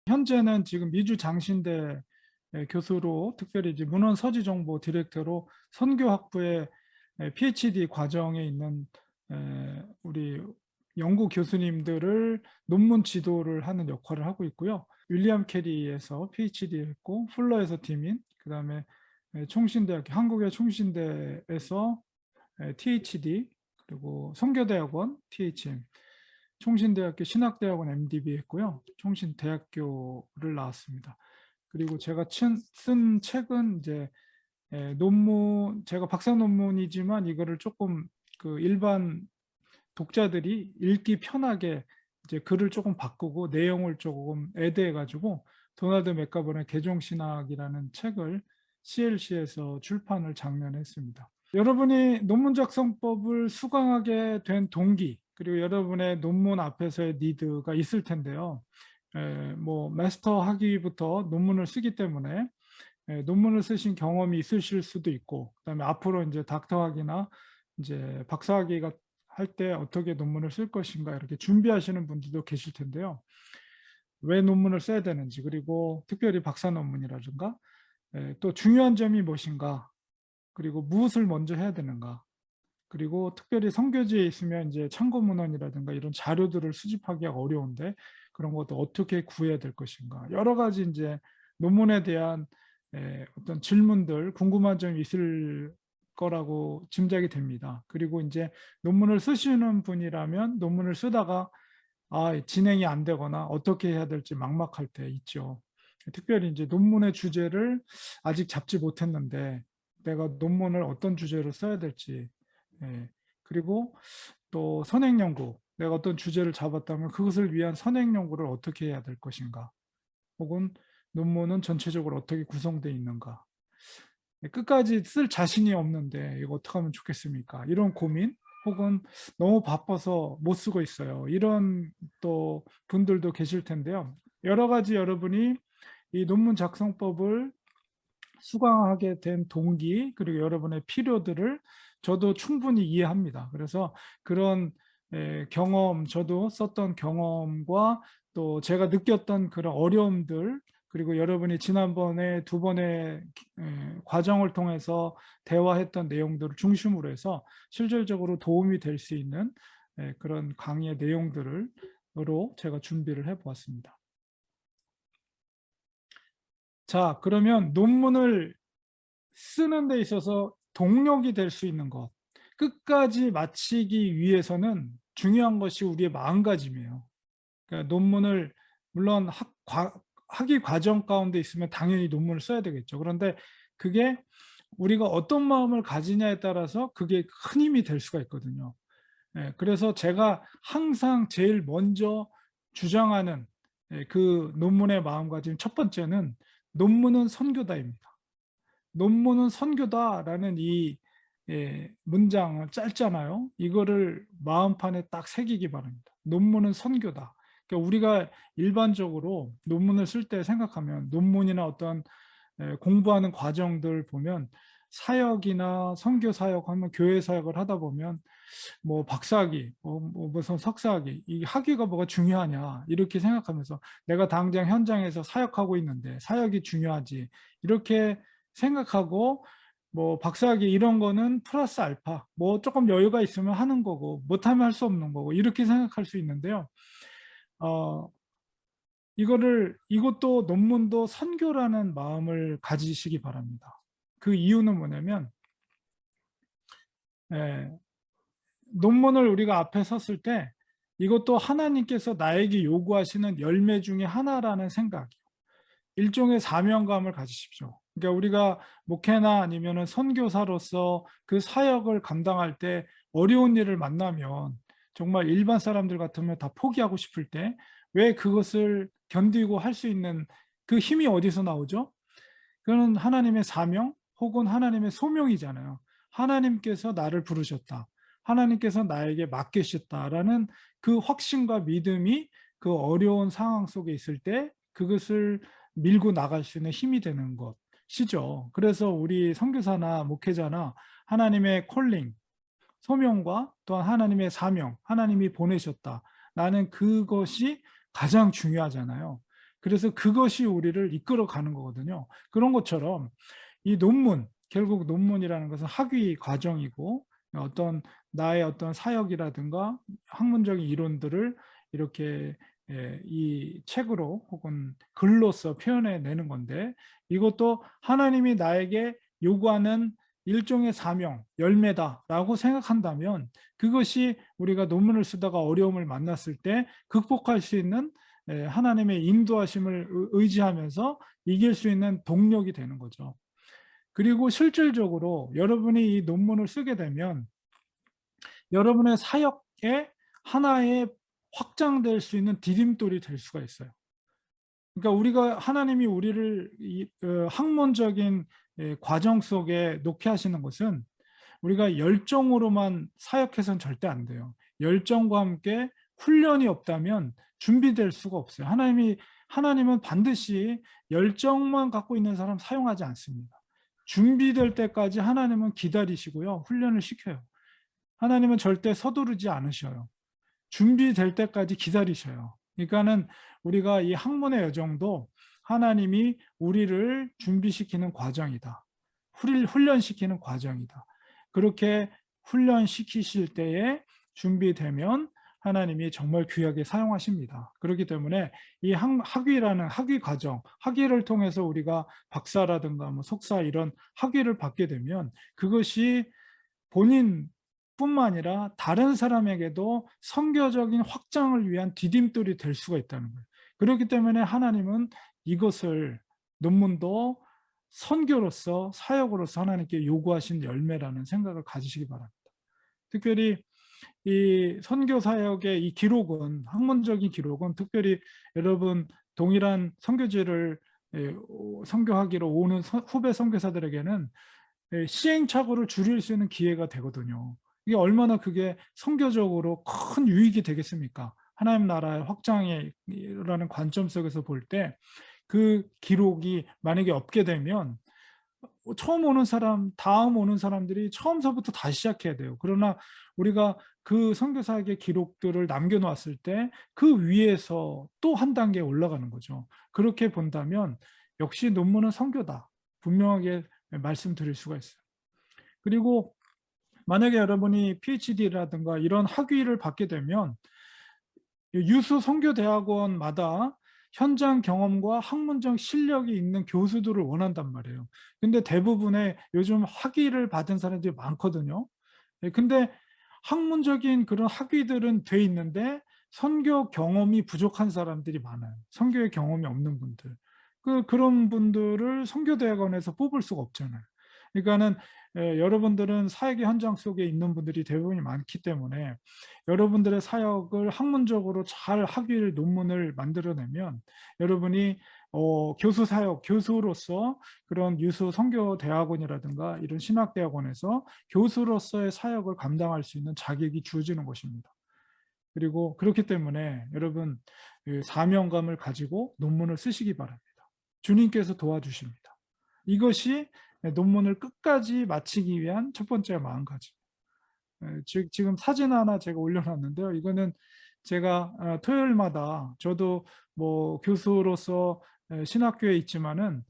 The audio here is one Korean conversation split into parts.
현재는 지금 미주 장신대 교수로 특별히 이제 문헌서지정보 디렉터로 선교학부의 PhD 과정에 있는 우리 연구 교수님들을 논문 지도를 하는 역할을 하고 있고요. 윌리엄 캐리에서 PhD 했고 풀러에서 디민, 그다음에 총신대학교 한국의 총신대에서 THD, 그리고 성교대학원 THM, 총신대학교 신학대학원 MDB 했고요. 총신대학교를 나왔습니다. 그리고 제가 쓴 책은 이제 논문, 제가 박사 논문이지만 이거를 조금 그 일반 독자들이 읽기 편하게 이제 글을 조금 바꾸고 내용을 조금 애드해 가지고 도널드 맥가번의 개종신학이라는 책을 CLC에서 출판을 작년에 했습니다. 여러분이 논문 작성법을 수강하게 된 동기, 그리고 여러분의 논문 앞에서의 니드가 있을 텐데요. 뭐 마스터 학위부터 논문을 쓰기 때문에 논문을 쓰신 경험이 있으실 수도 있고, 그다음에 앞으로 이제 닥터학위나 이제 박사학위가 할 때 어떻게 논문을 쓸 것인가 이렇게 준비하시는 분들도 계실 텐데요. 왜 논문을 써야 되는지, 그리고 특별히 박사 논문이라든가 또 중요한 점이 무엇인가, 그리고 무엇을 먼저 해야 되는가, 그리고 특별히 선교지에 있으면 이제 참고 문헌이라든가 이런 자료들을 수집하기가 어려운데 그런 것도 어떻게 구해야 될 것인가, 여러 가지 이제 논문에 대한 어떤 질문들, 궁금한 점이 있을 거라고 짐작이 됩니다. 그리고 이제 논문을 쓰시는 분이라면 논문을 쓰다가 진행이 안 되거나 어떻게 해야 될지 막막할 때 있죠. 특별히 이제 논문의 주제를 아직 잡지 못했는데 내가 논문을 어떤 주제로 써야 될지, 그리고 또 선행연구, 내가 어떤 주제를 잡았다면 그것을 위한 선행연구를 어떻게 해야 될 것인가, 혹은 논문은 전체적으로 어떻게 구성되어 있는가, 끝까지 쓸 자신이 없는데 이거 어떻게 하면 좋겠습니까? 이런 고민, 혹은 너무 바빠서 못 쓰고 있어요, 이런 또 분들도 계실 텐데요. 여러 가지 여러분이 이 논문 작성법을 수강하게 된 동기, 그리고 여러분의 필요들을 저도 충분히 이해합니다. 그래서 그런 경험, 저도 썼던 경험과 또 제가 느꼈던 그런 어려움들, 그리고 여러분이 지난번에 두 번의 과정을 통해서 대화했던 내용들을 중심으로 해서 실질적으로 도움이 될 수 있는 그런 강의의 내용들을 제가 준비를 해보았습니다. 자, 그러면 논문을 쓰는 데 있어서 동력이 될 수 있는 것, 끝까지 마치기 위해서는 중요한 것이 우리의 마음가짐이에요. 그러니까 논문을, 물론 학위 과정 가운데 있으면 당연히 논문을 써야 되겠죠. 그런데 그게 우리가 어떤 마음을 가지냐에 따라서 그게 큰 힘이 될 수가 있거든요. 그래서 제가 항상 제일 먼저 주장하는 그 논문의 마음가짐 첫 번째는 논문은 선교다입니다. 논문은 선교다라는 이 문장은 짧잖아요. 이거를 마음판에 딱 새기기 바랍니다. 논문은 선교다. 그러니까 우리가 일반적으로 논문을 쓸 때 생각하면 논문이나 어떤 공부하는 과정들 보면 사역이나 선교 사역하면 교회 사역을 하다 보면 뭐 박사학위, 무슨 석사학위, 이 학위가 뭐가 중요하냐 이렇게 생각하면서 내가 당장 현장에서 사역하고 있는데 사역이 중요하지 이렇게 생각하고, 뭐 박사학위 이런 거는 플러스 알파, 뭐 조금 여유가 있으면 하는 거고 못하면 할 수 없는 거고 이렇게 생각할 수 있는데요. 이것도 논문도 선교라는 마음을 가지시기 바랍니다. 그 이유는 뭐냐면 논문을 우리가 앞에 섰을 때 이것도 하나님께서 나에게 요구하시는 열매 중에 하나라는 생각이요. 일종의 사명감을 가지십시오. 그러니까 우리가 목회나 아니면 선교사로서 그 사역을 감당할 때 어려운 일을 만나면 정말 일반 사람들 같으면 다 포기하고 싶을 때 왜 그것을 견디고 할 수 있는 그 힘이 어디서 나오죠? 그건 하나님의 사명 혹은 하나님의 소명이잖아요. 하나님께서 나를 부르셨다, 하나님께서 나에게 맡기셨다라는 그 확신과 믿음이 그 어려운 상황 속에 있을 때 그것을 밀고 나갈 수 있는 힘이 되는 것이죠. 그래서 우리 선교사나 목회자나 하나님의 콜링, 소명과 또한 하나님의 사명, 하나님이 보내셨다, 나는 그것이 가장 중요하잖아요. 그래서 그것이 우리를 이끌어가는 거거든요. 그런 것처럼 이 논문, 결국 논문이라는 것은 학위 과정이고 어떤 나의 어떤 사역이라든가 학문적인 이론들을 이렇게 이 책으로 혹은 글로써 표현해 내는 건데, 이것도 하나님이 나에게 요구하는 일종의 사명, 열매다라고 생각한다면 그것이 우리가 논문을 쓰다가 어려움을 만났을 때 극복할 수 있는 하나님의 인도하심을 의지하면서 이길 수 있는 동력이 되는 거죠. 그리고 실질적으로 여러분이 이 논문을 쓰게 되면 여러분의 사역의 하나의 확장될 수 있는 디딤돌이 될 수가 있어요. 그러니까 우리가 하나님이 우리를 학문적인 과정 속에 놓게 하시는 것은 우리가 열정으로만 사역해서는 절대 안 돼요. 열정과 함께 훈련이 없다면 준비될 수가 없어요. 하나님은 반드시 열정만 갖고 있는 사람 사용하지 않습니다. 준비될 때까지 하나님은 기다리시고요. 훈련을 시켜요. 하나님은 절대 서두르지 않으셔요. 준비될 때까지 기다리셔요. 그러니까는 우리가 이 학문의 여정도 하나님이 우리를 준비시키는 과정이다. 훈련시키는 과정이다. 그렇게 훈련시키실 때에 준비되면 하나님이 정말 귀하게 사용하십니다. 그렇기 때문에 이 학위라는 학위 과정, 학위를 통해서 우리가 박사라든가 뭐 석사 이런 학위를 받게 되면 그것이 본인뿐만 아니라 다른 사람에게도 선교적인 확장을 위한 디딤돌이 될 수가 있다는 거예요. 그렇기 때문에 하나님은 이것을 논문도 선교로서 사역으로서 하나님께 요구하신 열매라는 생각을 가지시기 바랍니다. 특별히 이 선교 사역의 이 기록은, 학문적인 기록은 특별히 여러분 동일한 선교지를 선교하기로 오는 후배 선교사들에게는 시행착오를 줄일 수 있는 기회가 되거든요. 이게 얼마나 그게 선교적으로 큰 유익이 되겠습니까? 하나님 나라의 확장이라는 관점 속에서 볼 때 그 기록이 만약에 없게 되면 처음 오는 사람, 다음 오는 사람들이 처음서부터 다시 시작해야 돼요. 그러나 우리가 그 선교사에게 기록들을 남겨놓았을 때 그 위에서 또 한 단계 올라가는 거죠. 그렇게 본다면 역시 논문은 선교다. 분명하게 말씀드릴 수가 있어요. 그리고 만약에 여러분이 PhD라든가 이런 학위를 받게 되면 유수 선교대학원마다 현장 경험과 학문적 실력이 있는 교수들을 원한단 말이에요. 근데 대부분의 요즘 학위를 받은 사람들이 많거든요. 근데 학문적인 그런 학위들은 돼 있는데 선교 경험이 부족한 사람들이 많아요. 선교의 경험이 없는 분들. 그런 분들을 선교대학원에서 뽑을 수가 없잖아요. 그러니까는 여러분들은 사역의 현장 속에 있는 분들이 대부분이 많기 때문에 여러분들의 사역을 학문적으로 잘 학위를 논문을 만들어내면 여러분이 교수 사역, 교수로서 그런 유수 선교대학원이라든가 이런 신학대학원에서 교수로서의 사역을 감당할 수 있는 자격이 주어지는 것입니다. 그리고 그렇기 때문에 여러분 사명감을 가지고 논문을 쓰시기 바랍니다. 주님께서 도와주십니다. 이것이 논문을 끝까지 마치기 위한 첫 번째 마음가짐. 지금 사진 하나 제가 올려놨는데요. 이거는 제가 토요일마다 저도 뭐 교수로서 신학교에 있지만은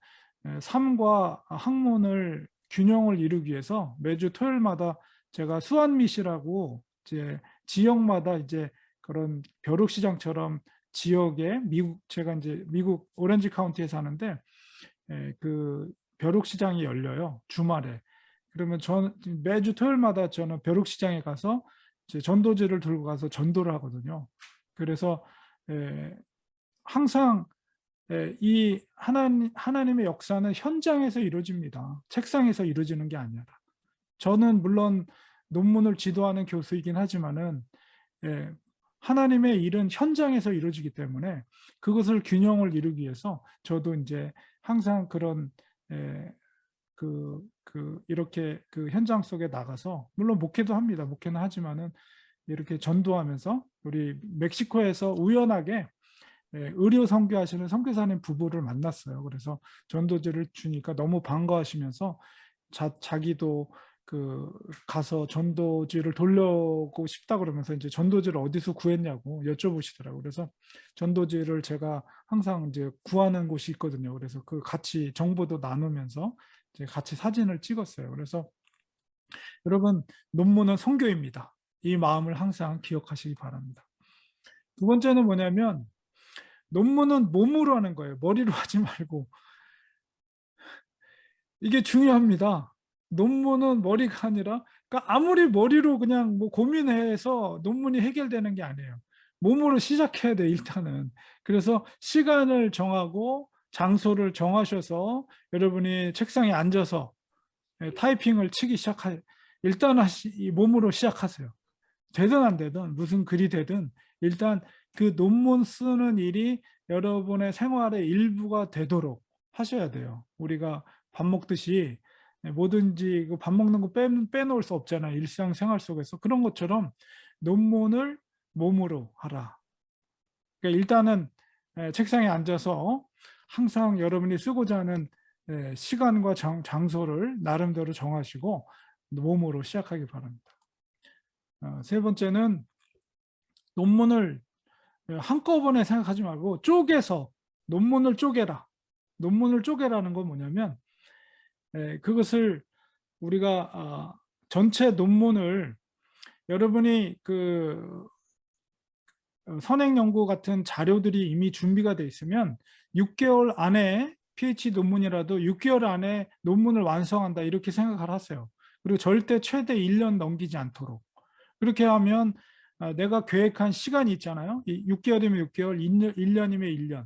삶과 학문을 균형을 이루기 위해서 매주 토요일마다 제가 수완미시라고 이제 지역마다 이제 그런 벼룩시장처럼 지역에 제가 이제 미국 오렌지 카운티에 사는데 그 벼룩시장이 열려요. 주말에. 그러면 매주 토요일마다 저는 벼룩시장에 가서 이제 전도지를 들고 가서 전도를 하거든요. 그래서 항상 이 하나님의 역사는 현장에서 이루어집니다. 책상에서 이루어지는 게 아니라. 저는 물론 논문을 지도하는 교수이긴 하지만은 하나님의 일은 현장에서 이루어지기 때문에 그것을 균형을 이루기 위해서 저도 이제 항상 그런 이렇게 그 현장 속에 나가서 물론 목회도 합니다. 목회는 하지만은 이렇게 전도하면서 우리 멕시코에서 우연하게 의료 선교하시는 선교사님 부부를 만났어요. 그래서 전도지를 주니까 너무 반가워하시면서 자기도 가서 전도지를 돌려고 싶다 그러면서 이제 전도지를 어디서 구했냐고 여쭤보시더라고요. 그래서 전도지를 제가 항상 이제 구하는 곳이 있거든요. 그래서 같이 정보도 나누면서 이제 같이 사진을 찍었어요. 그래서 여러분, 논문은 선교입니다. 이 마음을 항상 기억하시기 바랍니다. 두 번째는 뭐냐면, 논문은 몸으로 하는 거예요. 머리로 하지 말고. 이게 중요합니다. 논문은 머리가 아니라, 그러니까 아무리 머리로 그냥 뭐 고민해서 논문이 해결되는 게 아니에요. 몸으로 시작해야 돼, 일단은. 그래서 시간을 정하고 장소를 정하셔서 여러분이 책상에 앉아서 타이핑을 치기 일단 몸으로 시작하세요. 되든 안 되든 무슨 글이 되든 일단 그 논문 쓰는 일이 여러분의 생활의 일부가 되도록 하셔야 돼요. 우리가 밥 먹듯이 뭐든지 밥 먹는 거 빼놓을 수 없잖아요. 일상생활 속에서. 그런 것처럼 논문을 몸으로 하라. 그러니까 일단은 책상에 앉아서 항상 여러분이 쓰고자 하는 시간과 장소를 나름대로 정하시고 몸으로 시작하기 바랍니다. 세 번째는 논문을 한꺼번에 생각하지 말고 쪼개서 논문을 쪼개라. 논문을 쪼개라는 건 뭐냐면 그것을 우리가 전체 논문을 여러분이 선행 연구 같은 자료들이 이미 준비가 돼 있으면 6개월 안에 PhD 논문이라도 6개월 안에 논문을 완성한다 이렇게 생각을 하세요. 그리고 절대 최대 1년 넘기지 않도록. 그렇게 하면 내가 계획한 시간이 있잖아요. 6개월이면 6개월, 1년이면 1년.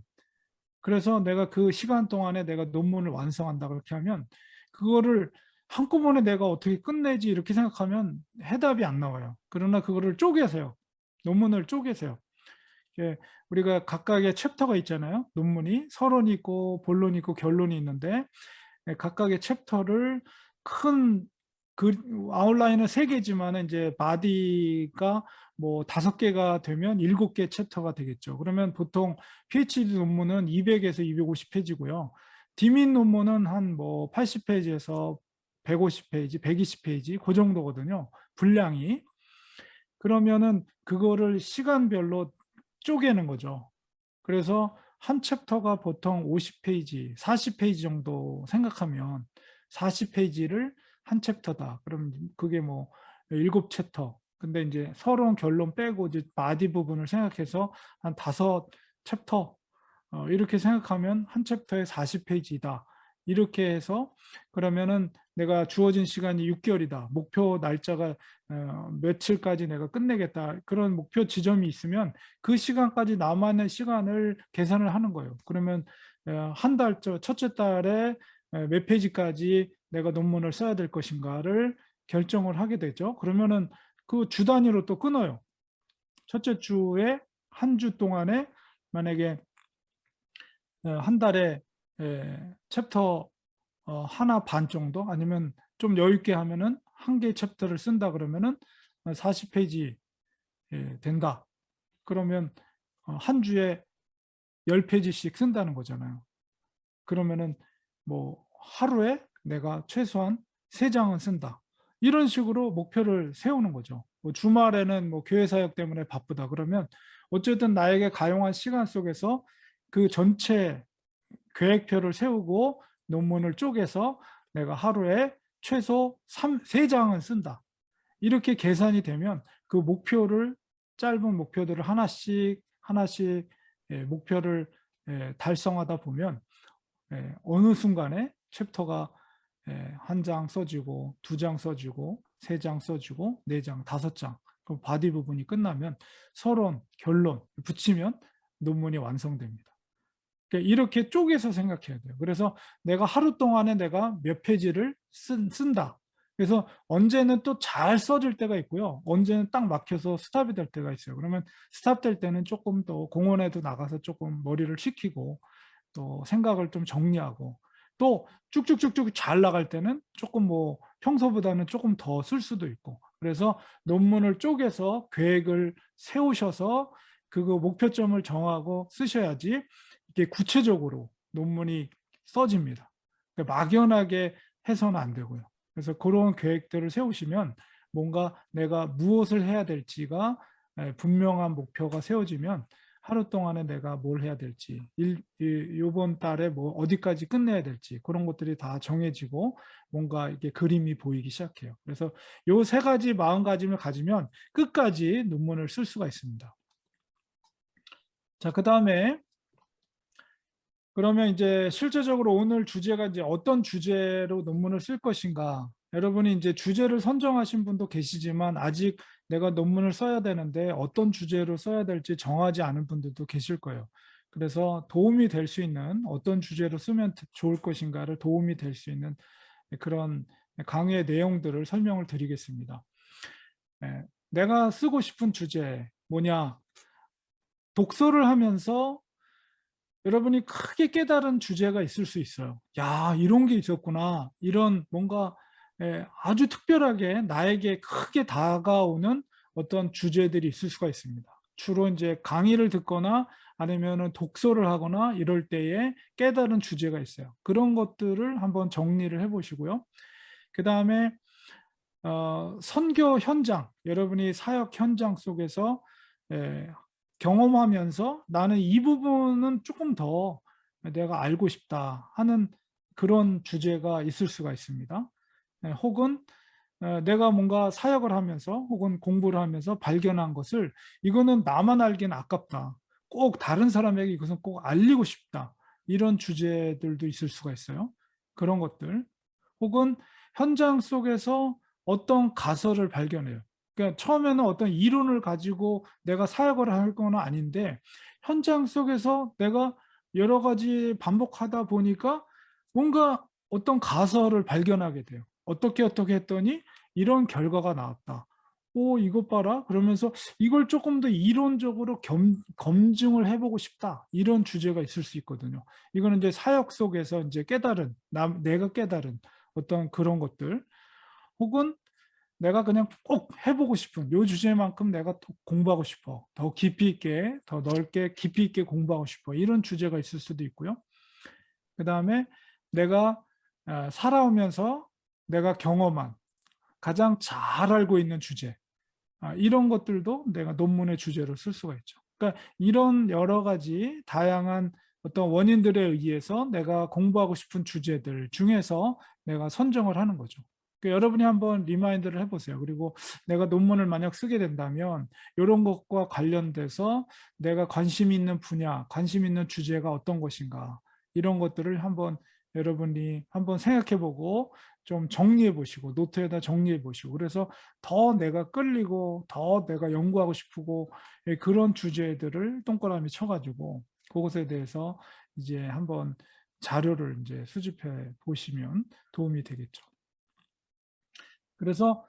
그래서 내가 그 시간 동안에 내가 논문을 완성한다 그렇게 하면 그거를 한꺼번에 내가 어떻게 끝내지 이렇게 생각하면 해답이 안 나와요. 그러나 그거를 쪼개세요. 논문을 쪼개세요. 우리가 각각의 챕터가 있잖아요. 논문이 서론이 있고 본론이 있고 결론이 있는데 각각의 챕터를 큰 아웃라인은 3개지만 이제 바디가 뭐 5개가 되면 7개 챕터가 되겠죠. 그러면 보통 PhD 논문은 200에서 250페이지고요. 디민 논문은 한 뭐 80페이지에서 150페이지, 120페이지 그 정도거든요. 분량이. 그러면은 그거를 시간별로 쪼개는 거죠. 그래서 한 챕터가 보통 50페이지, 40페이지 정도 생각하면 40페이지를 한 챕터다. 그럼 그게 뭐 7챕터. 근데 이제 서론 결론 빼고 이제 바디 부분을 생각해서 한 5챕터 이렇게 생각하면 한 챕터에 40페이지다. 이렇게 해서 그러면은 내가 주어진 시간이 6개월이다. 목표 날짜가 며칠까지 내가 끝내겠다. 그런 목표 지점이 있으면 그 시간까지 남아있는 시간을 계산을 하는 거예요. 그러면 한 달, 첫째 달에 몇 페이지까지 내가 논문을 써야 될 것인가를 결정을 하게 되죠. 그러면은 그 주 단위로 또 끊어요. 첫째 주에 한 주 동안에 만약에 한 달에 챕터 하나 반 정도 아니면 좀 여유 있게 하면은 한 개의 챕터를 쓴다 그러면은 40페이지 된다. 그러면 한 주에 10페이지씩 쓴다는 거잖아요. 그러면은 뭐 하루에 내가 최소한 3장은 쓴다. 이런 식으로 목표를 세우는 거죠. 뭐 주말에는 뭐 교회 사역 때문에 바쁘다 그러면 어쨌든 나에게 가용한 시간 속에서 그 전체 계획표를 세우고 논문을 쪼개서 내가 하루에 최소 3장은 쓴다. 이렇게 계산이 되면 그 목표를 짧은 목표들을 하나씩 목표를 달성하다 보면 어느 순간에 챕터가 한 장 써지고 2장 써지고 3장 써지고 4장, 5장 그럼 바디 부분이 끝나면 서론, 결론 붙이면 논문이 완성됩니다. 그러니까 이렇게 쪼개서 생각해야 돼요. 그래서 내가 하루 동안에 내가 몇 페이지를 쓴다. 그래서 언제는 또 잘 써질 때가 있고요. 언제는 딱 막혀서 스탑이 될 때가 있어요. 그러면 스탑될 때는 조금 더 공원에도 나가서 조금 머리를 식히고 또 생각을 좀 정리하고 또 쭉쭉쭉쭉 잘 나갈 때는 조금 뭐 평소보다는 조금 더 쓸 수도 있고 그래서 논문을 쪼개서 계획을 세우셔서 그거 목표점을 정하고 쓰셔야지 이게 구체적으로 논문이 써집니다. 그러니까 막연하게 해서는 안 되고요. 그래서 그런 계획들을 세우시면 뭔가 내가 무엇을 해야 될지가 분명한 목표가 세워지면 하루 동안에 내가 뭘 해야 될지, 이번 달에 뭐 어디까지 끝내야 될지 그런 것들이 다 정해지고 뭔가 이게 그림이 보이기 시작해요. 그래서 요 세 가지 마음가짐을 가지면 끝까지 논문을 쓸 수가 있습니다. 자, 그다음에 그러면 이제 실제적으로 오늘 주제가 이제 어떤 주제로 논문을 쓸 것인가. 여러분이 이제 주제를 선정하신 분도 계시지만 아직 내가 논문을 써야 되는데 어떤 주제로 써야 될지 정하지 않은 분들도 계실 거예요. 그래서 도움이 될 수 있는 어떤 주제로 쓰면 좋을 것인가를 도움이 될 수 있는 그런 강의의 내용들을 설명을 드리겠습니다. 내가 쓰고 싶은 주제 뭐냐? 독서를 하면서 여러분이 크게 깨달은 주제가 있을 수 있어요. 야, 이런 게 있었구나. 이런 뭔가 아주 특별하게 나에게 크게 다가오는 어떤 주제들이 있을 수가 있습니다. 주로 이제 강의를 듣거나 아니면은 독서를 하거나 이럴 때에 깨달은 주제가 있어요. 그런 것들을 한번 정리를 해보시고요. 그 다음에 선교 현장, 여러분이 사역 현장 속에서 경험하면서 나는 이 부분은 조금 더 내가 알고 싶다 하는 그런 주제가 있을 수가 있습니다. 혹은 내가 뭔가 사역을 하면서 혹은 공부를 하면서 발견한 것을 이거는 나만 알기는 아깝다. 꼭 다른 사람에게 이것은 꼭 알리고 싶다. 이런 주제들도 있을 수가 있어요. 그런 것들. 혹은 현장 속에서 어떤 가설을 발견해요. 그러니까 처음에는 어떤 이론을 가지고 내가 사역을 할 건 아닌데 현장 속에서 내가 여러 가지 반복하다 보니까 뭔가 어떤 가설을 발견하게 돼요. 어떻게 했더니 이런 결과가 나왔다. 오, 이것 봐라. 그러면서 이걸 조금 더 이론적으로 검증을 해보고 싶다. 이런 주제가 있을 수 있거든요. 이거는 이제 사역 속에서 이제 내가 깨달은 어떤 그런 것들. 혹은 내가 그냥 꼭 해보고 싶은 요 주제만큼 내가 공부하고 싶어. 더 깊이 있게, 더 넓게 깊이 있게 공부하고 싶어. 이런 주제가 있을 수도 있고요. 그 다음에 내가 살아오면서 내가 경험한 가장 잘 알고 있는 주제. 이런 것들도 내가 논문의 주제로 쓸 수가 있죠. 그러니까 이런 여러 가지 다양한 어떤 원인들에 의해서 내가 공부하고 싶은 주제들 중에서 내가 선정을 하는 거죠. 그러니까 여러분이 한번 리마인드를 해보세요. 그리고 내가 논문을 만약 쓰게 된다면 이런 것과 관련돼서 내가 관심 있는 분야, 관심 있는 주제가 어떤 것인가 이런 것들을 한번 여러분이 한번 생각해보고 좀 정리해보시고 노트에다 정리해보시고 그래서 더 내가 끌리고 더 내가 연구하고 싶고 그런 주제들을 동그라미 쳐가지고 그것에 대해서 이제 한번 자료를 이제 수집해 보시면 도움이 되겠죠. 그래서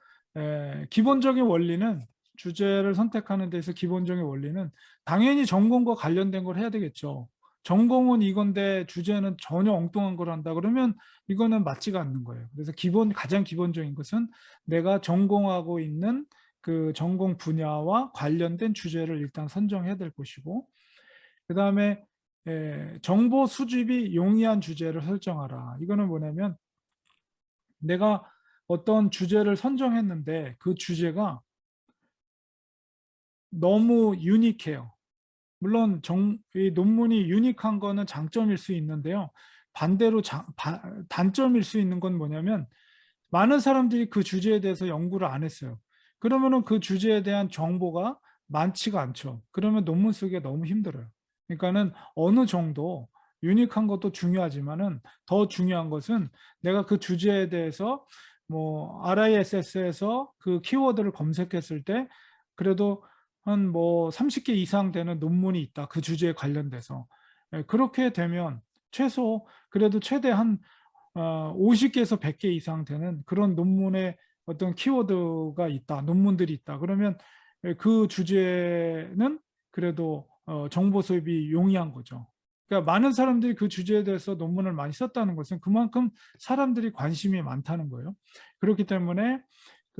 기본적인 원리는 주제를 선택하는 데서 기본적인 원리는 당연히 전공과 관련된 걸 해야 되겠죠. 전공은 이건데 주제는 전혀 엉뚱한 걸 한다 그러면 이거는 맞지가 않는 거예요. 그래서 가장 기본적인 것은 내가 전공하고 있는 그 전공 분야와 관련된 주제를 일단 선정해야 될 것이고 그 다음에 정보 수집이 용이한 주제를 설정하라. 이거는 뭐냐면 내가 어떤 주제를 선정했는데 그 주제가 너무 유니크해요. 물론 이 논문이 유니크한 거는 장점일 수 있는데요. 반대로 단점일 수 있는 건 뭐냐면 많은 사람들이 그 주제에 대해서 연구를 안 했어요. 그러면은 그 주제에 대한 정보가 많지가 않죠. 그러면 논문 쓰기가 너무 힘들어요. 그러니까는 어느 정도 유니크한 것도 중요하지만은 더 중요한 것은 내가 그 주제에 대해서 뭐 RISS에서 그 키워드를 검색했을 때 그래도 한 뭐 30개 이상 되는 논문이 있다. 그 주제에 관련돼서. 그렇게 되면 그래도 최대 한 50개에서 100개 이상 되는 그런 논문의 어떤 키워드가 있다. 논문들이 있다. 그러면 그 주제는 그래도 정보 수입이 용이한 거죠. 그러니까 많은 사람들이 그 주제에 대해서 논문을 많이 썼다는 것은 그만큼 사람들이 관심이 많다는 거예요. 그렇기 때문에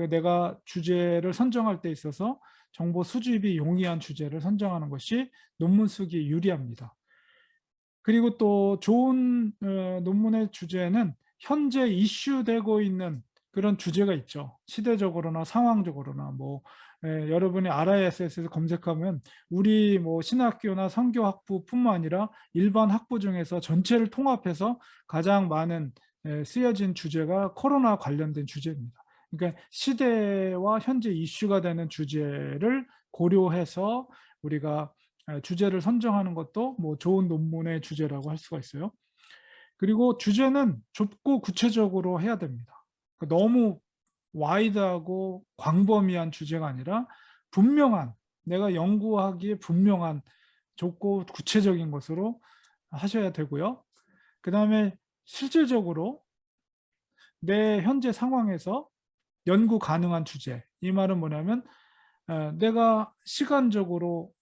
내가 주제를 선정할 때 있어서 정보 수집이 용이한 주제를 선정하는 것이 논문 쓰기에 유리합니다. 그리고 또 좋은 논문의 주제는 현재 이슈되고 있는 그런 주제가 있죠. 시대적으로나 상황적으로나 뭐 여러분이 RISS에서 검색하면 우리 뭐 신학교나 선교학부뿐만 아니라 일반 학부 중에서 전체를 통합해서 가장 많은 쓰여진 주제가 코로나 관련된 주제입니다. 그러니까 시대와 현재 이슈가 되는 주제를 고려해서 우리가 주제를 선정하는 것도 뭐 좋은 논문의 주제라고 할 수가 있어요. 그리고 주제는 좁고 구체적으로 해야 됩니다. 그러니까 너무 와이드하고 광범위한 주제가 아니라 분명한, 내가 연구하기에 분명한 좁고 구체적인 것으로 하셔야 되고요. 그 다음에 실질적으로 내 현재 상황에서 연구 가능한 주제. 이 말은 뭐냐면 내가 시간적으로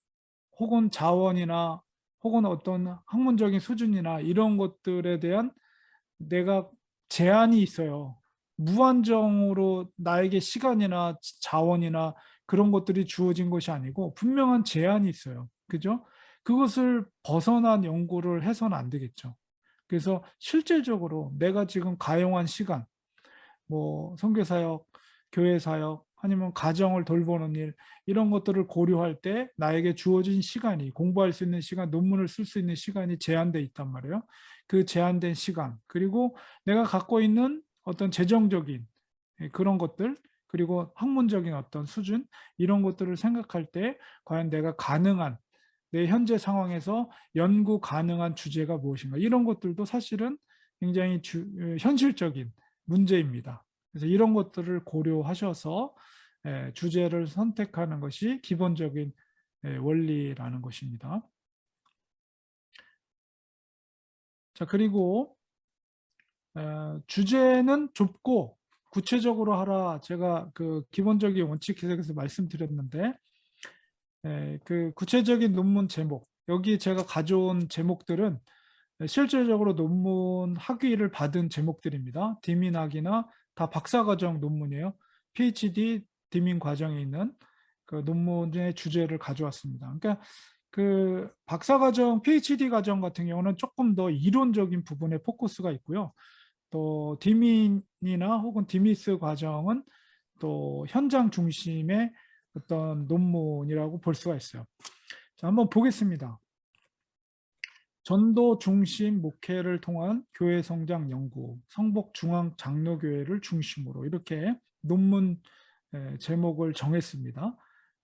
혹은 자원이나 혹은 어떤 학문적인 수준이나 이런 것들에 대한 내가 제한이 있어요. 무한정으로 나에게 시간이나 자원이나 그런 것들이 주어진 것이 아니고 분명한 제한이 있어요. 그죠? 그것을 벗어난 연구를 해서는 안 되겠죠. 그래서 실질적으로 내가 지금 가용한 시간, 뭐 선교사역, 교회사역, 아니면 가정을 돌보는 일, 이런 것들을 고려할 때 나에게 주어진 시간이, 공부할 수 있는 시간, 논문을 쓸 수 있는 시간이 제한돼 있단 말이에요. 그 제한된 시간, 그리고 내가 갖고 있는 어떤 재정적인 그런 것들, 그리고 학문적인 어떤 수준, 이런 것들을 생각할 때 과연 내가 가능한, 내 현재 상황에서 연구 가능한 주제가 무엇인가, 이런 것들도 사실은 굉장히 현실적인 문제입니다. 그래서 이런 것들을 고려하셔서 주제를 선택하는 것이 기본적인 원리라는 것입니다. 자, 그리고 주제는 좁고 구체적으로 하라. 제가 그 기본적인 원칙에서 말씀드렸는데 그 구체적인 논문 제목, 여기 제가 가져온 제목들은 실질적으로 논문 학위를 받은 제목들입니다. 디민학이나 다 박사과정 논문이에요. PhD 디민 과정에 있는 그 논문의 주제를 가져왔습니다. 그러니까 그 박사과정, PhD 과정 같은 경우는 조금 더 이론적인 부분에 포커스가 있고요. 또 디민이나 혹은 디미스 과정은 또 현장 중심의 어떤 논문이라고 볼 수가 있어요. 자, 한번 보겠습니다. 전도 중심 목회를 통한 교회 성장 연구, 성복 중앙 장로교회를 중심으로 이렇게 논문 제목을 정했습니다.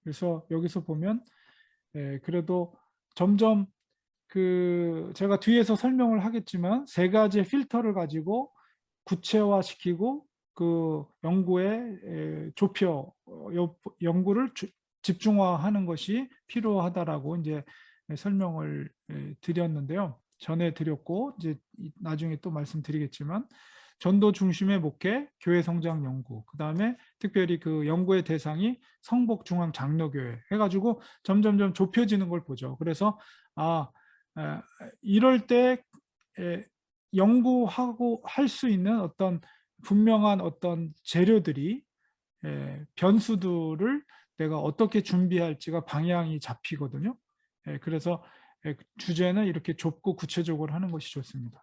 그래서 여기서 보면 그래도 점점 그 제가 뒤에서 설명을 하겠지만 세 가지의 필터를 가지고 구체화시키고 그 연구에 좁혀 연구를 집중화하는 것이 필요하다라고 이제 설명을 드렸는데요. 전에 드렸고 이제 나중에 또 말씀드리겠지만 전도 중심의 목회, 교회 성장 연구, 그 다음에 특별히 그 연구의 대상이 성복 중앙 장로교회 해가지고 점점점 좁혀지는 걸 보죠. 그래서 이럴 때 연구하고 할 수 있는 어떤 분명한 어떤 재료들이 변수들을 내가 어떻게 준비할지가 방향이 잡히거든요. 그래서 주제는 이렇게 좁고 구체적으로 하는 것이 좋습니다.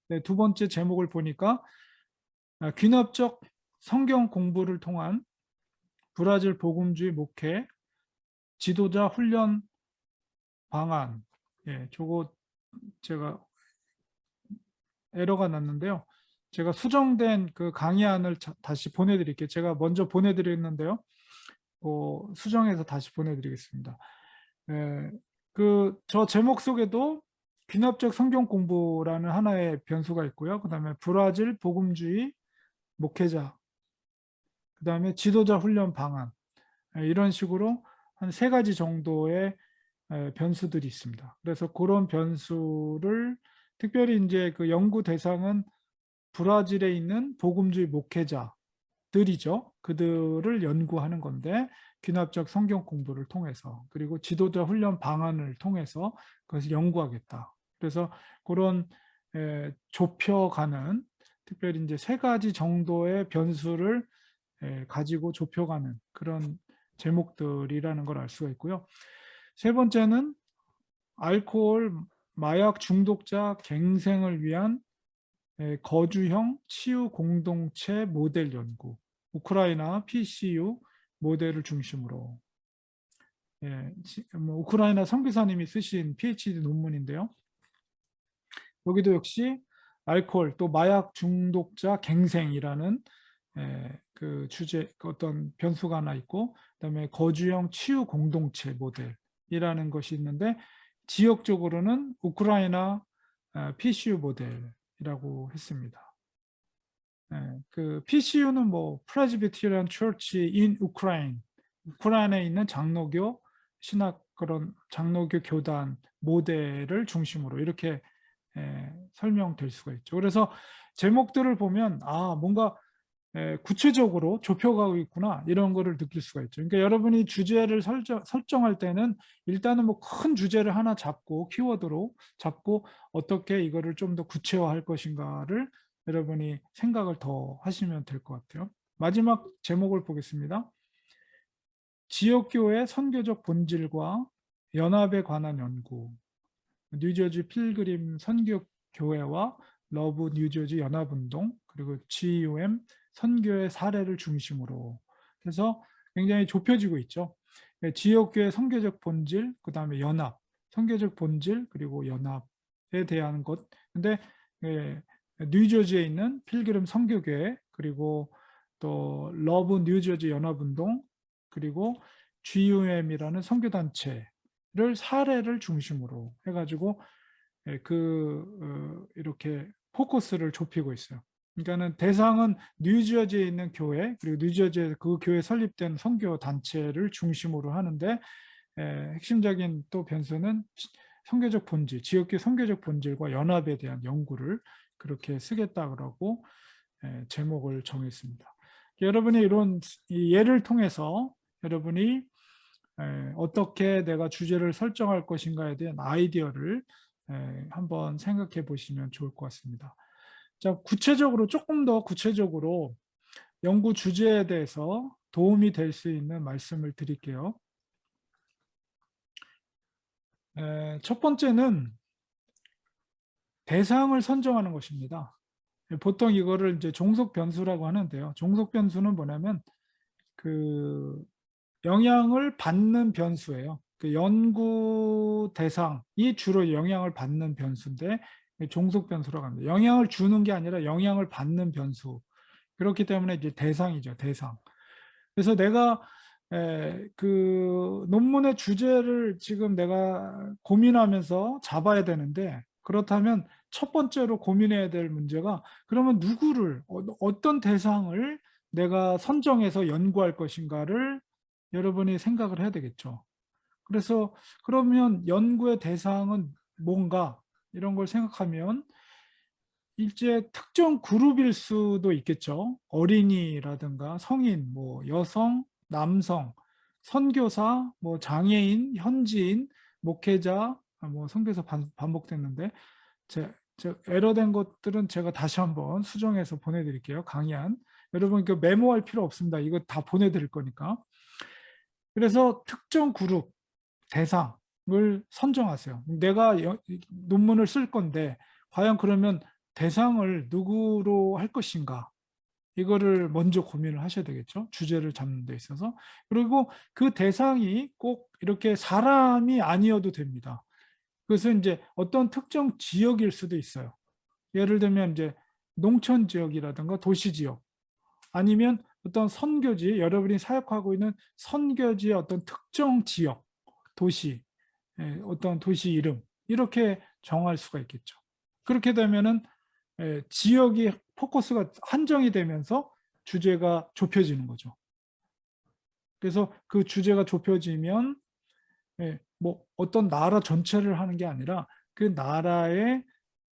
네, 두 번째 제목을 보니까 귀납적 성경 공부를 통한 브라질 복음주의 목회 지도자 훈련 방안. 저거 제가 에러가 났는데요. 제가 수정된 그 강의안을 다시 보내드릴게요. 제가 먼저 보내드렸는데요. 수정해서 다시 보내드리겠습니다. 저 제목 속에도 귀납적 성경 공부라는 하나의 변수가 있고요. 그 다음에 브라질 복음주의 목회자, 그 다음에 지도자 훈련 방안, 이런 식으로 한 세 가지 정도의 변수들이 있습니다. 그래서 그런 변수를 특별히 이제 그 연구 대상은 브라질에 있는 복음주의 목회자들이죠. 그들을 연구하는 건데 귀납적 성경 공부를 통해서 그리고 지도자 훈련 방안을 통해서 그것을 연구하겠다. 그래서 그런 좁혀가는 특별히 이제 세 가지 정도의 변수를 가지고 좁혀가는 그런 제목들이라는 걸 알 수가 있고요. 세 번째는 알코올, 마약 중독자 갱생을 위한 거주형 치유 공동체 모델 연구, 우크라이나 PCU 모델을 중심으로, 뭐 우크라이나 선교사님이 쓰신 PhD 논문인데요. 여기도 역시 알코올 또 마약 중독자 갱생이라는 그 주제, 어떤 변수가 하나 있고, 그다음에 거주형 치유 공동체 모델이라는 것이 있는데, 지역적으로는 우크라이나 PCU 모델이라고 했습니다. 그 PCU는 뭐 Presbyterian Church in Ukraine, 우크라이나에 있는 장로교 신학, 그런 장로교 교단 모델을 중심으로 이렇게 설명될 수가 있죠. 그래서 제목들을 보면 뭔가 구체적으로 좁혀가고 있구나, 이런 거를 느낄 수가 있죠. 그러니까 여러분이 주제를 설정할 때는 일단은 뭐 큰 주제를 하나 잡고, 키워드로 잡고 어떻게 이거를 좀 더 구체화할 것인가를 여러분이 생각을 더 하시면 될 것 같아요. 마지막 제목을 보겠습니다. 지역교회 선교적 본질과 연합에 관한 연구, 뉴저지 필그림 선교교회와 러브 뉴저지 연합운동, 그리고 GUM 선교의 사례를 중심으로 해서 굉장히 좁혀지고 있죠. 지역교회 선교적 본질, 그 다음에 연합, 선교적 본질, 그리고 연합에 대한 것. 근데 뉴저지에 있는 필그림 선교교회, 그리고 또 러브 뉴저지 연합운동, 그리고 GUM이라는 선교단체를 사례를 중심으로 해가지고 이렇게 포커스를 좁히고 있어요. 그러니까는 대상은 뉴저지에 있는 교회, 그리고 뉴저지에 그 교회 설립된 선교 단체를 중심으로 하는데, 핵심적인 또 변수는 선교적 본질, 지역교 선교적 본질과 연합에 대한 연구를 그렇게 쓰겠다고 제목을 정했습니다. 여러분이 이런 예를 통해서 여러분이 어떻게 내가 주제를 설정할 것인가에 대한 아이디어를 한번 생각해 보시면 좋을 것 같습니다. 자, 구체적으로, 조금 더 구체적으로 연구 주제에 대해서 도움이 될 수 있는 말씀을 드릴게요. 첫 번째는 대상을 선정하는 것입니다. 보통 이거를 이제 종속 변수라고 하는데요. 종속 변수는 뭐냐면 그 영향을 받는 변수예요. 그 연구 대상이 주로 영향을 받는 변수인데 종속 변수라고 합니다. 영향을 주는 게 아니라 영향을 받는 변수. 그렇기 때문에 이제 대상이죠, 대상. 그래서 내가 그 논문의 주제를 지금 내가 고민하면서 잡아야 되는데, 그렇다면 첫 번째로 고민해야 될 문제가, 그러면 누구를, 어떤 대상을 내가 선정해서 연구할 것인가를 여러분이 생각을 해야 되겠죠. 그래서 그러면 연구의 대상은 뭔가, 이런 걸 생각하면 일제 특정 그룹일 수도 있겠죠. 어린이라든가 성인, 뭐 여성, 남성, 선교사, 뭐 장애인, 현지인, 목회자, 뭐 선교사 반복됐는데, 에러된 것들은 제가 다시 한번 수정해서 보내드릴게요. 강의안. 여러분 그 메모할 필요 없습니다. 이거 다 보내드릴 거니까. 그래서 특정 그룹, 대상을 선정하세요. 내가 논문을 쓸 건데 과연 그러면 대상을 누구로 할 것인가, 이거를 먼저 고민을 하셔야 되겠죠. 주제를 잡는 데 있어서. 그리고 그 대상이 꼭 이렇게 사람이 아니어도 됩니다. 그것은 이제 어떤 특정 지역일 수도 있어요. 예를 들면 이제 농촌 지역이라든가 도시 지역, 아니면 어떤 선교지, 여러분이 사역하고 있는 선교지의 어떤 특정 지역, 도시, 어떤 도시 이름, 이렇게 정할 수가 있겠죠. 그렇게 되면은 지역이 포커스가 한정이 되면서 주제가 좁혀지는 거죠. 그래서 그 주제가 좁혀지면 뭐 어떤 나라 전체를 하는 게 아니라 그 나라의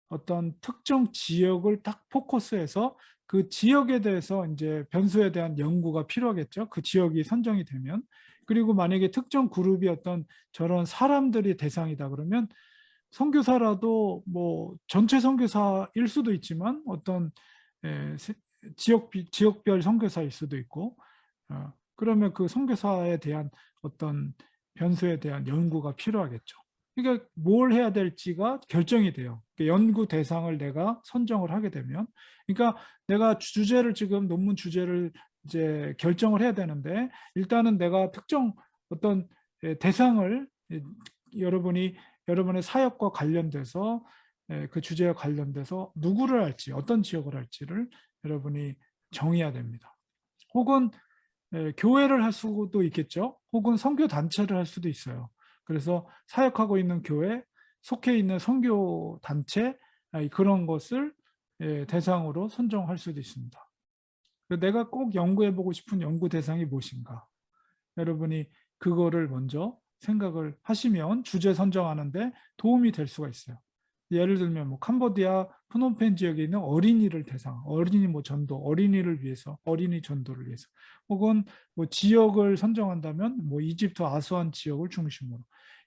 어떤 특정 지역을 딱 포커스해서 그 지역에 대해서 이제 변수에 대한 연구가 필요하겠죠. 그 지역이 선정이 되면. 그리고 만약에 특정 그룹이 어떤 저런 사람들이 대상이다 그러면 선교사라도 뭐 전체 선교사일 수도 있지만 어떤 지역별 선교사일 수도 있고, 그러면 그 선교사에 대한 어떤 변수에 대한 연구가 필요하겠죠. 그러니까 뭘 해야 될지가 결정이 돼요. 그러니까 연구 대상을 내가 선정을 하게 되면, 그러니까 내가 주제를 지금 논문 주제를 이제 결정을 해야 되는데, 일단은 내가 특정 어떤 대상을 여러분이 여러분의 사역과 관련돼서 그 주제와 관련돼서 누구를 할지, 어떤 지역을 할지를 여러분이 정해야 됩니다. 혹은 교회를 할 수도 있겠죠. 혹은 선교 단체를 할 수도 있어요. 그래서 사역하고 있는 교회, 속해 있는 선교 단체 그런 것을 대상으로 선정할 수도 있습니다. 내가 꼭 연구해보고 싶은 연구 대상이 무엇인가? 여러분이 그거를 먼저 생각을 하시면 주제 선정하는데 도움이 될 수가 있어요. 예를 들면 뭐 캄보디아 프놈펜 지역에 있는 어린이를 대상, 어린이 뭐 전도, 어린이를 위해서, 어린이 전도를 위해서, 혹은 뭐 지역을 선정한다면 뭐 이집트 아수안 지역을 중심으로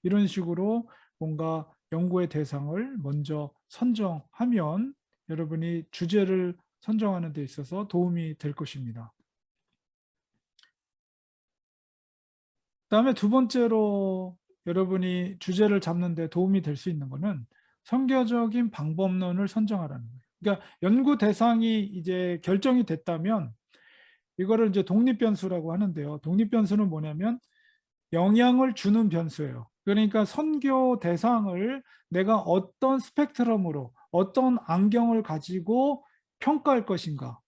이런 식으로 뭔가 연구의 대상을 먼저 선정하면 여러분이 주제를 선정하는 데 있어서 도움이 될 것입니다. 그다음에 두 번째로 여러분이 주제를 잡는 데 도움이 될 수 있는 것은 선교적인 방법론을 선정하라는 거예요. 그러니까 연구 대상이 이제 결정이 됐다면 이거를 이제 독립변수라고 하는데요. 독립변수는 뭐냐면 영향을 주는 변수예요. 그러니까 선교 대상을 내가 어떤 스펙트럼으로 어떤 안경을 가지고 평가할 것인가.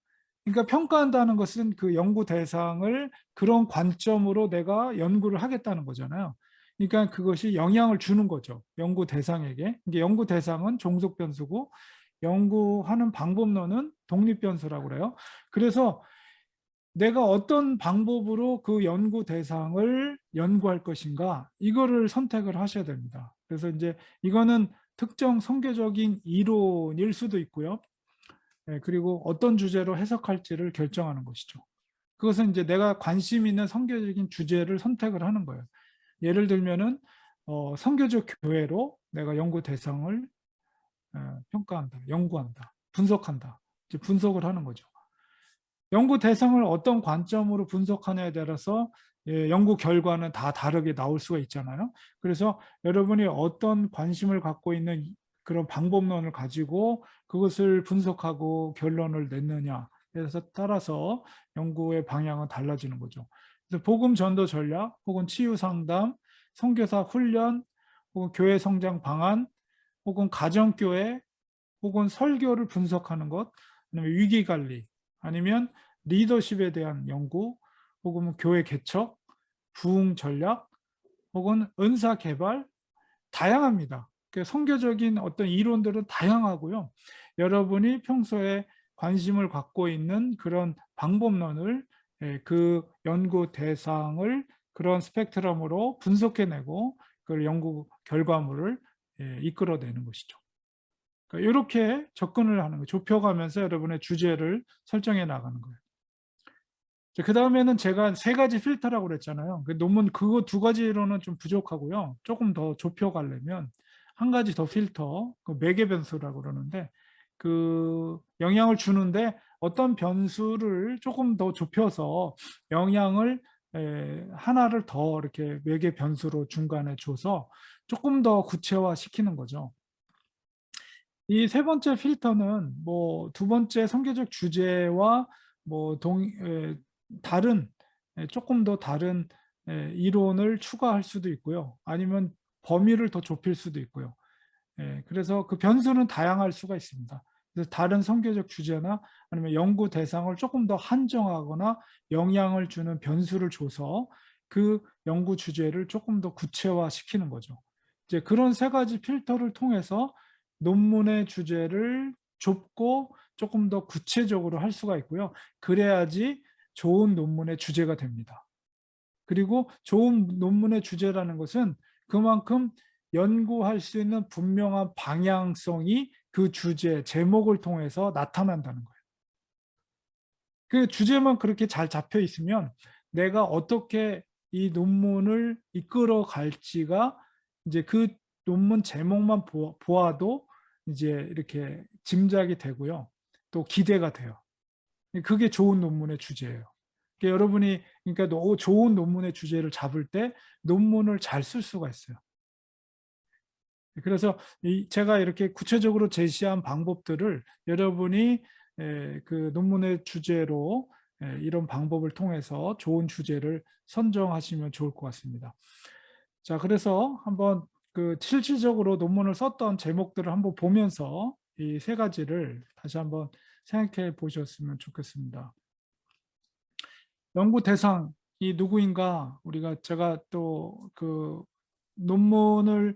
그러니까 평가한다는 것은 그 연구 대상을 그런 관점으로 내가 연구를 하겠다는 거잖아요. 그러니까 그것이 영향을 주는 거죠. 연구 대상에게. 이게 연구 대상은 종속 변수고 연구하는 방법론은 독립 변수라고 그래요. 그래서 내가 어떤 방법으로 그 연구 대상을 연구할 것인가 이거를 선택을 하셔야 됩니다. 그래서 이제 이거는 특정 선교적인 이론일 수도 있고요. 그리고 어떤 주제로 해석할지를 결정하는 것이죠. 그것은 이제 내가 관심 있는 선교적인 주제를 선택을 하는 거예요. 예를 들면은 선교적 교회로 내가 연구 대상을 평가한다, 연구한다, 분석한다. 이제 분석을 하는 거죠. 연구 대상을 어떤 관점으로 분석하냐에 따라서 연구 결과는 다 다르게 나올 수가 있잖아요. 그래서 여러분이 어떤 관심을 갖고 있는 그런 방법론을 가지고 그것을 분석하고 결론을 냈느냐 그래서 따라서 연구의 방향은 달라지는 거죠. 그래서 복음 전도 전략 혹은 치유 상담, 선교사 훈련 혹은 교회 성장 방안 혹은 가정교회 혹은 설교를 분석하는 것, 아니면 위기 관리, 아니면 리더십에 대한 연구, 혹은 교회 개척, 부흥 전략, 혹은 은사 개발, 다양합니다. 선교적인 어떤 이론들은 다양하고요. 여러분이 평소에 관심을 갖고 있는 그런 방법론을 그 연구 대상을 그런 스펙트럼으로 분석해내고 그 연구 결과물을 이끌어내는 것이죠. 그러니까 이렇게 접근을 하는 거예요. 좁혀가면서 여러분의 주제를 설정해 나가는 거예요. 그 다음에는 제가 세 가지 필터라고 그랬잖아요. 그 논문 그거 두 가지로는 좀 부족하고요. 조금 더 좁혀가려면 한 가지 더 필터, 그 매개 변수라고 그러는데 그 영향을 주는데 어떤 변수를 조금 더 좁혀서 영향을 하나를 더 이렇게 매개 변수로 중간에 줘서 조금 더 구체화 시키는 거죠. 이 세 번째 필터는 뭐 두 번째 선교적 주제와 뭐 다른 조금 더 다른 이론을 추가할 수도 있고요. 아니면 범위를 더 좁힐 수도 있고요. 그래서 그 변수는 다양할 수가 있습니다. 그래서 다른 선교적 주제나 아니면 연구 대상을 조금 더 한정하거나 영향을 주는 변수를 줘서 그 연구 주제를 조금 더 구체화시키는 거죠. 이제 그런 세 가지 필터를 통해서 논문의 주제를 좁고 조금 더 구체적으로 할 수가 있고요. 그래야지 좋은 논문의 주제가 됩니다. 그리고 좋은 논문의 주제라는 것은 그만큼 연구할 수 있는 분명한 방향성이 그 주제, 제목을 통해서 나타난다는 거예요. 그 주제만 그렇게 잘 잡혀 있으면 내가 어떻게 이 논문을 이끌어 갈지가 이제 그 논문 제목만 보아도 이제 이렇게 짐작이 되고요. 또 기대가 돼요. 그게 좋은 논문의 주제예요. 그러니까 여러분이 그러니까 좋은 논문의 주제를 잡을 때 논문을 잘 쓸 수가 있어요. 그래서 제가 이렇게 구체적으로 제시한 방법들을 여러분이 그 논문의 주제로 이런 방법을 통해서 좋은 주제를 선정하시면 좋을 것 같습니다. 자, 그래서 한번 그 실질적으로 논문을 썼던 제목들을 한번 보면서 이 세 가지를 다시 한번 생각해 보셨으면 좋겠습니다. 연구 대상이 누구인가? 제가 또 그 논문을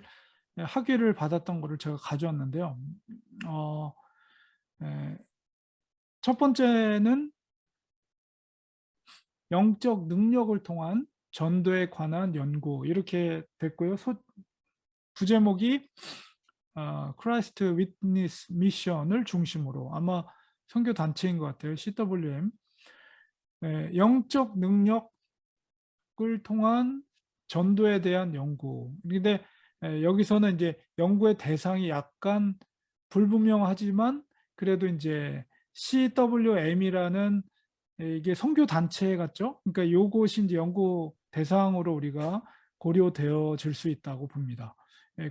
학위를 받았던 거를 제가 가져왔는데요. 어, 에, 첫 번째는 영적 능력을 통한 전도에 관한 연구 이렇게 됐고요. 부제목이 크라이스트 위트니스 미션을 중심으로 아마 선교 단체인 것 같아요. CWM. 영적 능력을 통한 전도에 대한 연구. 근데 여기서는 이제 연구의 대상이 약간 불분명하지만 그래도 이제 CWM이라는 이게 선교 단체 같죠? 그러니까 요것이 이제 연구 대상으로 우리가 고려되어질 수 있다고 봅니다.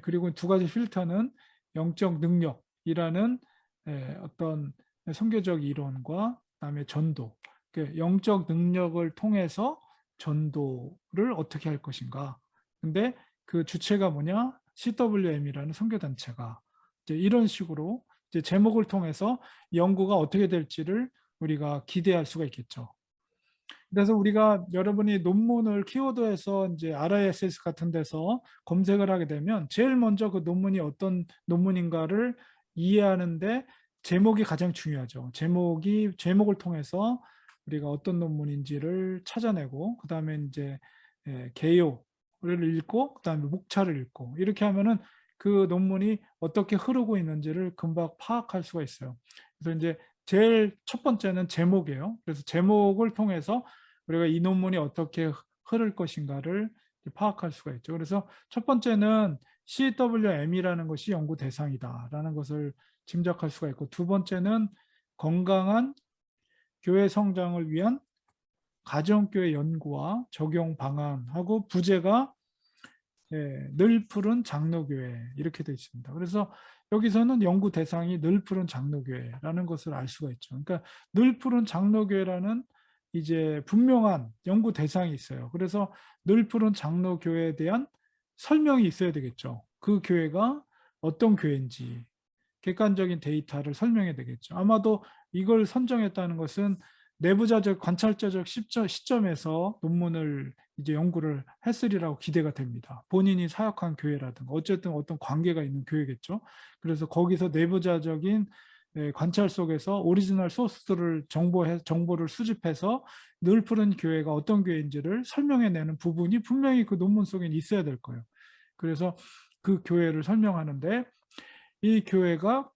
그리고 두 가지 필터는 영적 능력이라는 어떤 선교적 이론과 그다음에 전도, 영적 능력을 통해서 전도를 어떻게 할 것인가. 근데 그 주체가 뭐냐? CWM이라는 선교단체가 이제 이런 식으로 이제 제목을 통해서 연구가 어떻게 될지를 우리가 기대할 수가 있겠죠. 그래서 우리가 여러분이 논문을 키워드에서 이제 RISS 같은 데서 검색을 하게 되면 제일 먼저 그 논문이 어떤 논문인가를 이해하는데 제목이 가장 중요하죠. 제목을 통해서 우리가 어떤 논문인지를 찾아내고 그다음에 이제 개요를 읽고 그다음에 목차를 읽고 이렇게 하면은 그 논문이 어떻게 흐르고 있는지를 금방 파악할 수가 있어요. 그래서 이제 제일 첫 번째는 제목이에요. 그래서 제목을 통해서 우리가 이 논문이 어떻게 흐를 것인가를 파악할 수가 있죠. 그래서 첫 번째는 CWM이라는 것이 연구 대상이다라는 것을 짐작할 수가 있고, 두 번째는 건강한 교회 성장을 위한 가정교회 연구와 적용 방안하고 부제가 늘 푸른 장로교회 이렇게 되어 있습니다. 그래서 여기서는 연구 대상이 늘 푸른 장로교회라는 것을 알 수가 있죠. 그러니까 늘 푸른 장로교회라는 이제 분명한 연구 대상이 있어요. 그래서 늘 푸른 장로교회에 대한 설명이 있어야 되겠죠. 그 교회가 어떤 교회인지 객관적인 데이터를 설명해야 되겠죠. 아마도 이걸 선정했다는 것은 내부자적 관찰자적 시점에서 논문을 이제 연구를 했으리라고 기대가 됩니다. 본인이 사역한 교회라든가 어쨌든 어떤 관계가 있는 교회겠죠. 그래서 거기서 내부자적인 관찰 속에서 오리지널 소스를 정보를 수집해서 늘 푸른 교회가 어떤 교회인지를 설명해내는 부분이 분명히 그 논문 속에 있어야 될 거예요. 그래서 그 교회를 설명하는데 이 교회가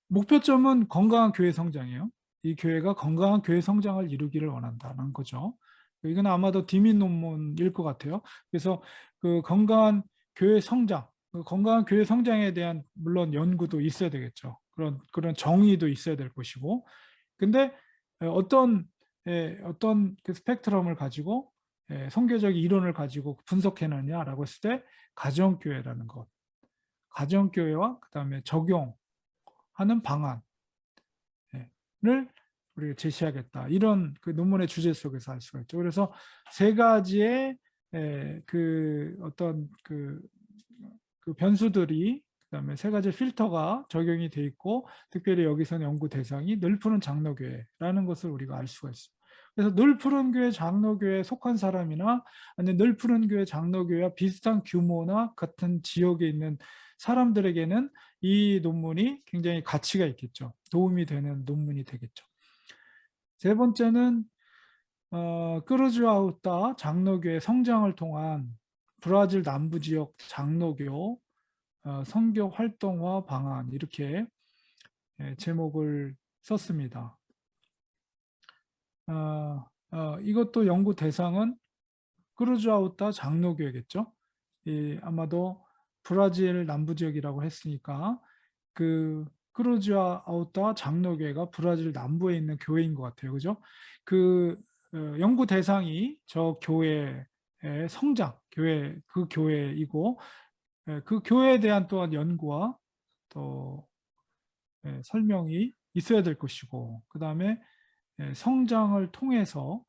목표점은 건강한 교회 성장이에요. 이 교회가 건강한 교회 성장을 이루기를 원한다는 거죠. 이건 아마도 디민 논문일 것 같아요. 그래서 그 건강한 교회 성장, 그 건강한 교회 성장에 대한 물론 연구도 있어야 되겠죠. 그런 정의도 있어야 될 것이고. 근데 어떤 그 스펙트럼을 가지고 성교적 이론을 가지고 분석해내냐라고 했을 때 가정교회라는 것, 가정교회와 그다음에 적용하는 방안을 우리가 제시하겠다. 이런 그 논문의 주제 속에서 알 수가 있죠. 그래서 세 가지의 그 어떤 그 변수들이 그다음에 세 가지 필터가 적용이 돼 있고 특별히 여기서는 연구 대상이 늘 푸른 장로교회라는 것을 우리가 알 수가 있습니다. 그래서 늘 푸른 교회 장로교회에 속한 사람이나 아니면 늘 푸른 교회 장로교회와 비슷한 규모나 같은 지역에 있는 사람들에게는 이 논문이 굉장히 가치가 있겠죠. 도움이 되는 논문이 되겠죠. 세 번째는 끄르즈아우따 장로교회 성장을 통한 브라질 남부 지역 장로교 선교 활동화 방안 이렇게 제목을 썼습니다. 이것도 연구 대상은 끄르즈아우따 장로교회겠죠. 아마도 브라질 남부 지역이라고 했으니까 그 끄르즈아우따 장로교회가 브라질 남부에 있는 교회인 것 같아요. 그죠? 그 연구 대상이 저 교회의 성장, 그 교회이고 그 교회에 대한 또한 연구와 또 설명이 있어야 될 것이고, 그 다음에 성장을 통해서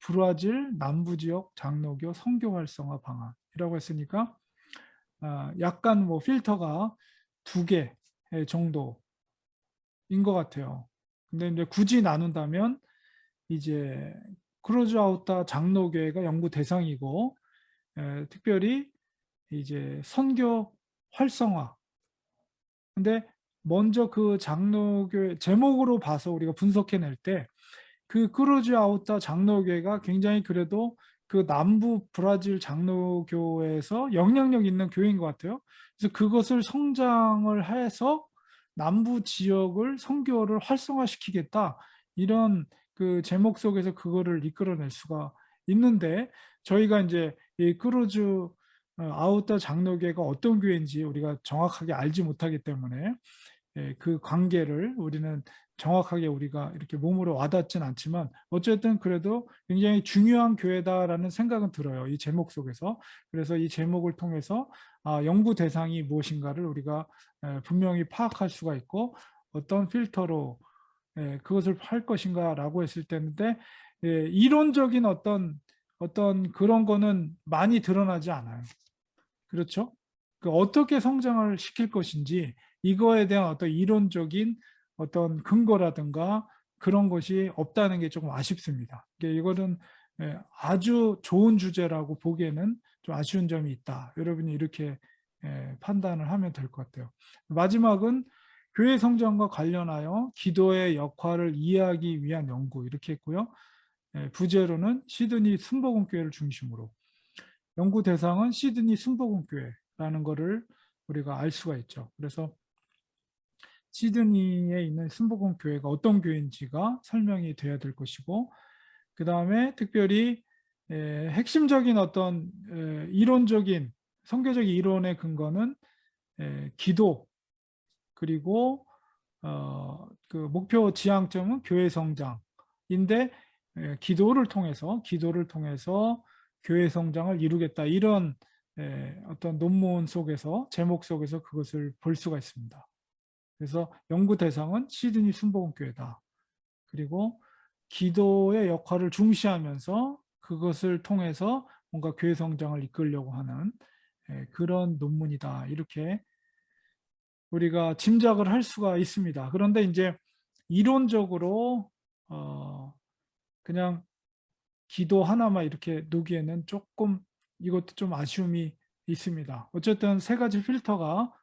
브라질 남부 지역 장로교 선교 활성화 방안이라고 했으니까 약간 뭐 필터가 2개 정도인 것 같아요. 근데 이제 굳이 나눈다면 이제 크루즈아우타 장로교회가 연구 대상이고, 특별히 이제 선교 활성화. 근데 먼저 그 장로교회 제목으로 봐서 우리가 분석해낼 때 그 크루즈아우타 장로교회가 굉장히 그래도 그 남부 브라질 장로교회에서 영향력 있는 교회인 것 같아요. 그래서 그것을 성장을 해서 남부 지역을 선교를 활성화시키겠다. 이런 그 제목 속에서 그거를 이끌어낼 수가 있는데, 저희가 이제 이 크루즈 아우터 장로교회가 어떤 교회인지 우리가 정확하게 알지 못하기 때문에 그 관계를 우리는 정확하게 우리가 이렇게 몸으로 와닿진 않지만, 어쨌든 그래도 굉장히 중요한 교회다라는 생각은 들어요. 이 제목 속에서. 그래서 이 제목을 통해서 연구 대상이 무엇인가를 우리가 분명히 파악할 수가 있고, 어떤 필터로 그것을 할 것인가라고 했을 때인데, 이론적인 어떤 그런 거는 많이 드러나지 않아요. 그렇죠? 그 어떻게 성장을 시킬 것인지 이거에 대한 어떤 이론적인 어떤 근거라든가 그런 것이 없다는 게 조금 아쉽습니다. 이거는 아주 좋은 주제라고 보기에는 좀 아쉬운 점이 있다. 여러분이 이렇게 판단을 하면 될 것 같아요. 마지막은 교회 성장과 관련하여 기도의 역할을 이해하기 위한 연구 이렇게 했고요. 부제로는 시드니 순복음교회를 중심으로, 연구 대상은 시드니 순복음교회라는 것을 우리가 알 수가 있죠. 그래서 시드니에 있는 순복음교회가 어떤 교회인지가 설명이 돼야 될 것이고, 그 다음에 특별히 핵심적인 어떤 이론적인 선교적 이론의 근거는 기도, 그리고 그 목표 지향점은 교회 성장인데, 기도를 통해서 교회 성장을 이루겠다, 이런 어떤 논문 속에서 제목 속에서 그것을 볼 수가 있습니다. 그래서 연구 대상은 시드니 순복음교회다. 그리고 기도의 역할을 중시하면서 그것을 통해서 뭔가 교회 성장을 이끌려고 하는 그런 논문이다. 이렇게 우리가 짐작을 할 수가 있습니다. 그런데 이제 이론적으로 그냥 기도 하나만 이렇게 놓기에는 조금 이것도 좀 아쉬움이 있습니다. 어쨌든 3가지 필터가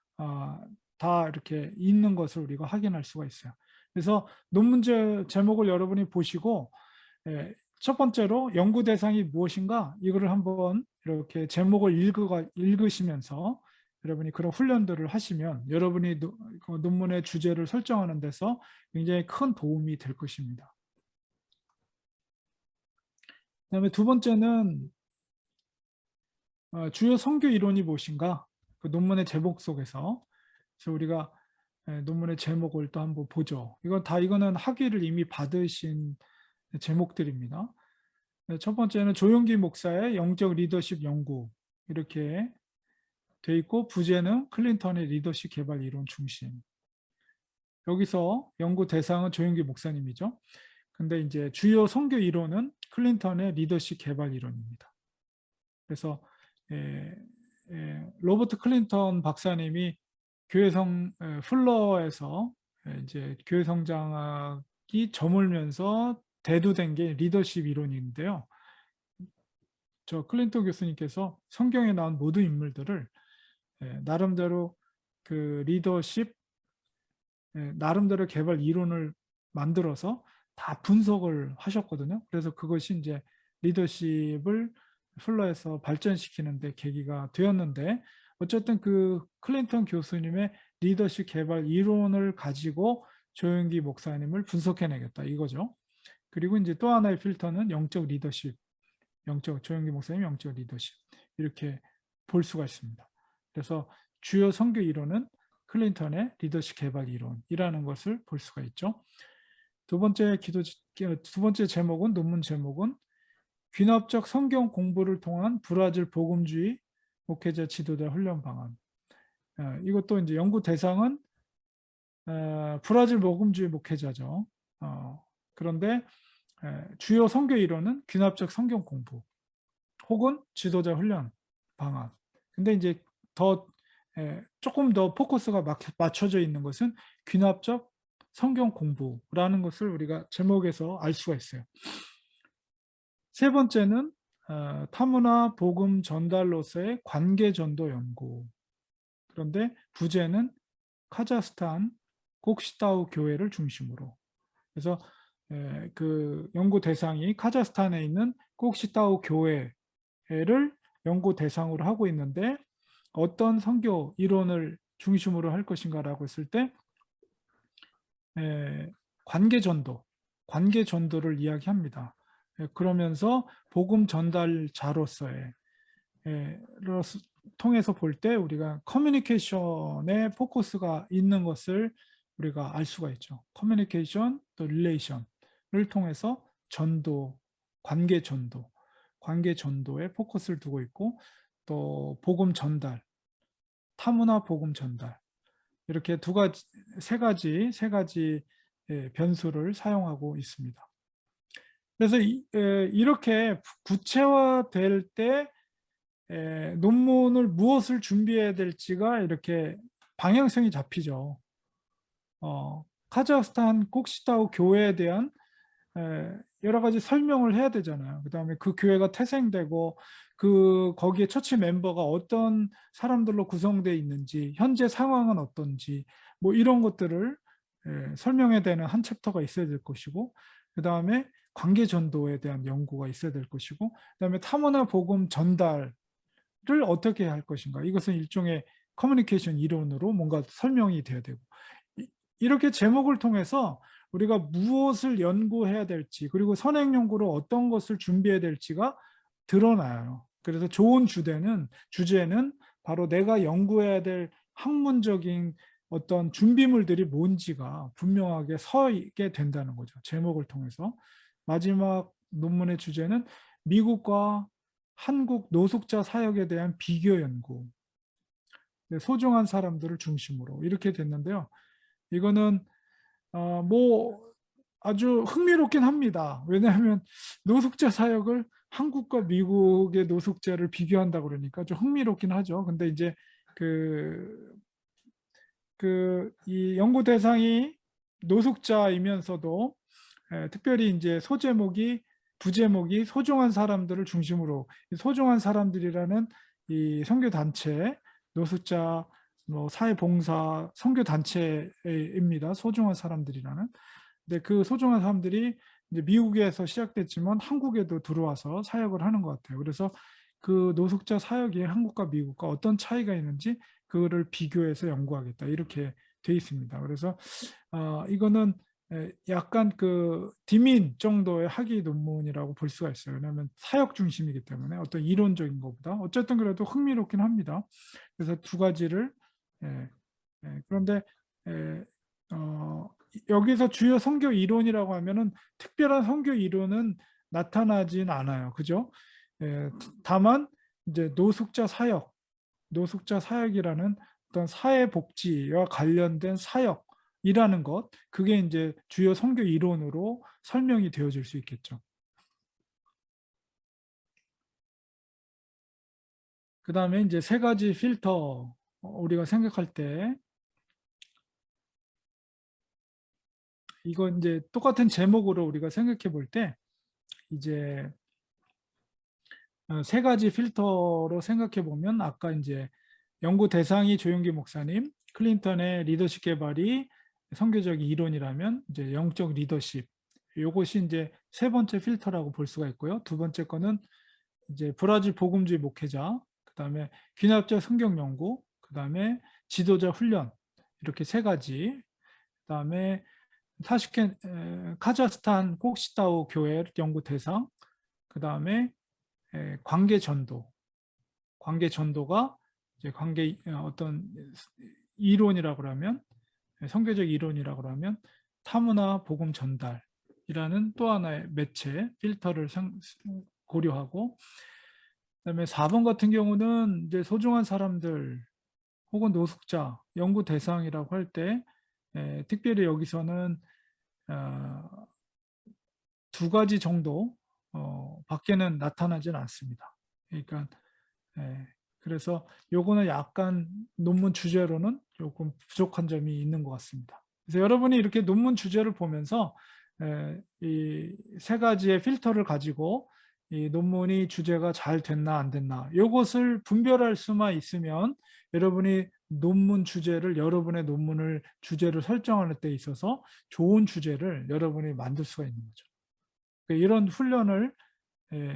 다 이렇게 있는 것을 우리가 확인할 수가 있어요. 그래서 논문 제목을 여러분이 보시고 첫 번째로 연구 대상이 무엇인가, 이거를 한번 이렇게 제목을 읽으시면서 여러분이 그런 훈련들을 하시면 여러분이 그 논문의 주제를 설정하는 데서 굉장히 큰 도움이 될 것입니다. 그다음에 2번째는 주요 선교 이론이 무엇인가, 그 논문의 제목 속에서. 그래서 우리가 논문의 제목을 또 한번 보죠. 이거는 학위를 이미 받으신 제목들입니다. 첫 번째는 조용기 목사의 영적 리더십 연구 이렇게 돼 있고, 부제는 클린턴의 리더십 개발 이론 중심. 여기서 연구 대상은 조용기 목사님이죠. 근데 이제 주요 선교 이론은 클린턴의 리더십 개발 이론입니다. 그래서 로버트 클린턴 박사님이 플러에서 이제 교회 성장학이 저물면서 대두된 게 리더십 이론인데요. 저 클린턴 교수님께서 성경에 나온 모든 인물들을 나름대로 그 리더십 나름대로 개발 이론을 만들어서 다 분석을 하셨거든요. 그래서 그것이 이제 리더십을 플러에서 발전시키는 데 계기가 되었는데, 어쨌든 그 클린턴 교수님의 리더십 개발 이론을 가지고 조용기 목사님을 분석해내겠다 이거죠. 그리고 이제 또 하나의 필터는 영적 리더십, 조용기 목사님 영적 리더십, 이렇게 볼 수가 있습니다. 그래서 주요 선교 이론은 클린턴의 리더십 개발 이론이라는 것을 볼 수가 있죠. 두 번째 제목은, 논문 제목은 귀납적 성경 공부를 통한 브라질 복음주의 목회자 지도자 훈련 방안. 이것도 이제 연구 대상은 브라질 복음주의 목회자죠. 그런데 주요 선교 이론은 귀납적 성경 공부 혹은 지도자 훈련 방안. 근데 이제 더 조금 더 포커스가 맞춰져 있는 것은 귀납적 성경 공부라는 것을 우리가 제목에서 알 수가 있어요. 세 번째는 타문화 복음 전달로서의 관계 전도 연구. 그런데 부제는 카자흐스탄 kok시다우 교회를 중심으로. 그래서 그 연구 대상이 카자흐스탄에 있는 kok시다우 교회를 연구 대상으로 하고 있는데 어떤 선교 이론을 중심으로 할 것인가라고 했을 때 관계 전도를 이야기합니다. 그러면서 복음 전달자로서의 통해서 볼 때 우리가 커뮤니케이션에 포커스가 있는 것을 우리가 알 수가 있죠. 커뮤니케이션 또 릴레이션을 통해서 전도, 관계 전도에 포커스를 두고 있고 또 복음 전달, 타문화 복음 전달 이렇게 세 가지 변수를 사용하고 있습니다. 그래서 이렇게 구체화될 때 논문을 무엇을 준비해야 될지가 이렇게 방향성이 잡히죠. 카자흐스탄 kok시다우 교회에 대한 여러 가지 설명을 해야 되잖아요. 그 다음에 그 교회가 태생되고 거기에 처치 멤버가 어떤 사람들로 구성되어 있는지, 현재 상황은 어떤지, 뭐 이런 것들을 설명해야 되는 한 챕터가 있어야 될 것이고, 그 다음에 관계 전도에 대한 연구가 있어야 될 것이고, 그 다음에 타문화 복음 전달을 어떻게 할 것인가. 이것은 일종의 커뮤니케이션 이론으로 뭔가 설명이 돼야 되고, 이렇게 제목을 통해서 우리가 무엇을 연구해야 될지 그리고 선행 연구로 어떤 것을 준비해야 될지가 드러나요. 그래서 좋은 주제는 바로 내가 연구해야 될 학문적인 어떤 준비물들이 뭔지가 분명하게 서 있게 된다는 거죠. 제목을 통해서. 마지막 논문의 주제는 미국과 한국 노숙자 사역에 대한 비교 연구. 소중한 사람들을 중심으로 이렇게 됐는데요. 이거는 뭐 아주 흥미롭긴 합니다. 왜냐하면 노숙자 사역을 한국과 미국의 노숙자를 비교한다고 그러니까 좀 흥미롭긴 하죠. 근데 이제 이 연구 대상이 노숙자이면서도 특별히 이제 부제목이 소중한 사람들을 중심으로 소중한 사람들이라는 이 선교 단체 노숙자 뭐 사회봉사 선교 단체입니다. 소중한 사람들이라는. 근데 그 소중한 사람들이 이제 미국에서 시작됐지만 한국에도 들어와서 사역을 하는 것 같아요. 그래서 그 노숙자 사역이 한국과 미국과 어떤 차이가 있는지 그거를 비교해서 연구하겠다 이렇게 돼 있습니다. 그래서 이거는 약간 그 디민 정도의 학위 논문이라고 볼 수가 있어요. 왜냐하면 사역 중심이기 때문에 어떤 이론적인 것보다 어쨌든 그래도 흥미롭긴 합니다. 그래서 두 가지를 그런데 여기서 주요 선교 이론이라고 하면은 특별한 선교 이론은 나타나진 않아요. 그죠? 다만 이제 노숙자 사역이라는 어떤 사회복지와 관련된 사역이라는 것, 그게 이제 주요 선교 이론으로 설명이 되어질 수 있겠죠. 그 다음에 이제 세 가지 필터 우리가 생각할 때 이거 이제 똑같은 제목으로 우리가 생각해 볼 때 이제 세 가지 필터로 생각해 보면 아까 이제 연구 대상이 조용기 목사님, 클린턴의 리더십 개발이 선교적 이론이라면 이제 영적 리더십. 이것이 이제 세 번째 필터라고 볼 수가 있고요. 두 번째 거는 이제 브라질 복음주의 목회자, 그다음에 귀납적 성경 연구, 그다음에 지도자 훈련 이렇게 세 가지. 그다음에 카자흐스탄 kok시다우 교회 연구 대상, 그다음에 관계 전도가 이제 어떤 이론이라고 그러면 선교적 이론이라고 그러면 타문화 복음 전달이라는 또 하나의 매체 필터를 고려하고 그다음에 4번 같은 경우는 이제 소중한 사람들 혹은 노숙자, 연구 대상이라고 할 때 특별히 여기서는 어, 두 가지 정도 밖에는 나타나지는 않습니다. 그러니까 그래서 요거는 약간 논문 주제로는 조금 부족한 점이 있는 것 같습니다. 그래서 여러분이 이렇게 논문 주제를 보면서 이 세 가지의 필터를 가지고 이 논문이 주제가 잘 됐나 안 됐나 요것을 분별할 수만 있으면 여러분이 논문 주제를 여러분의 논문을 주제를 설정하는 데 있어서 좋은 주제를 여러분이 만들 수가 있는 거죠. 이런 훈련을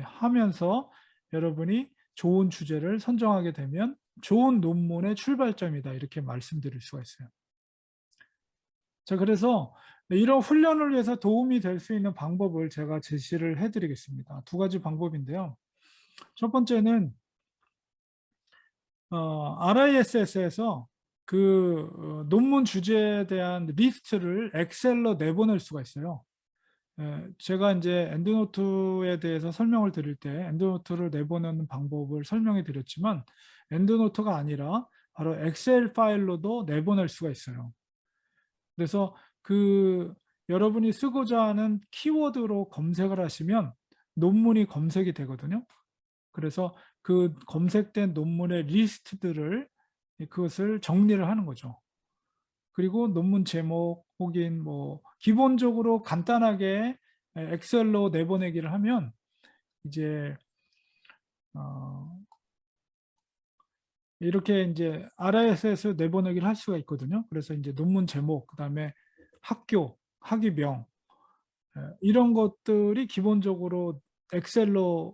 하면서 여러분이 좋은 주제를 선정하게 되면 좋은 논문의 출발점이다 이렇게 말씀드릴 수가 있어요. 자, 그래서 이런 훈련을 위해서 도움이 될 수 있는 방법을 제가 제시를 해드리겠습니다. 두 가지 방법인데요. 첫 번째는 RISS에서 그 논문 주제에 대한 리스트를 엑셀로 내보낼 수가 있어요. 제가 이제 엔드노트에 대해서 설명을 드릴 때 엔드노트를 내보내는 방법을 설명해 드렸지만 엔드노트가 아니라 바로 엑셀 파일로도 내보낼 수가 있어요. 그래서 그 여러분이 쓰고자 하는 키워드로 검색을 하시면 논문이 검색이 되거든요. 그래서 그 검색된 논문의 리스트들을 그것을 정리를 하는 거죠. 그리고 논문 제목 혹은 뭐 기본적으로 간단하게 엑셀로 내보내기를 하면 이제 이렇게 이제 RIS에서 내보내기를 할 수가 있거든요. 그래서 이제 논문 제목, 그다음에 학교, 학위명 이런 것들이 기본적으로 엑셀로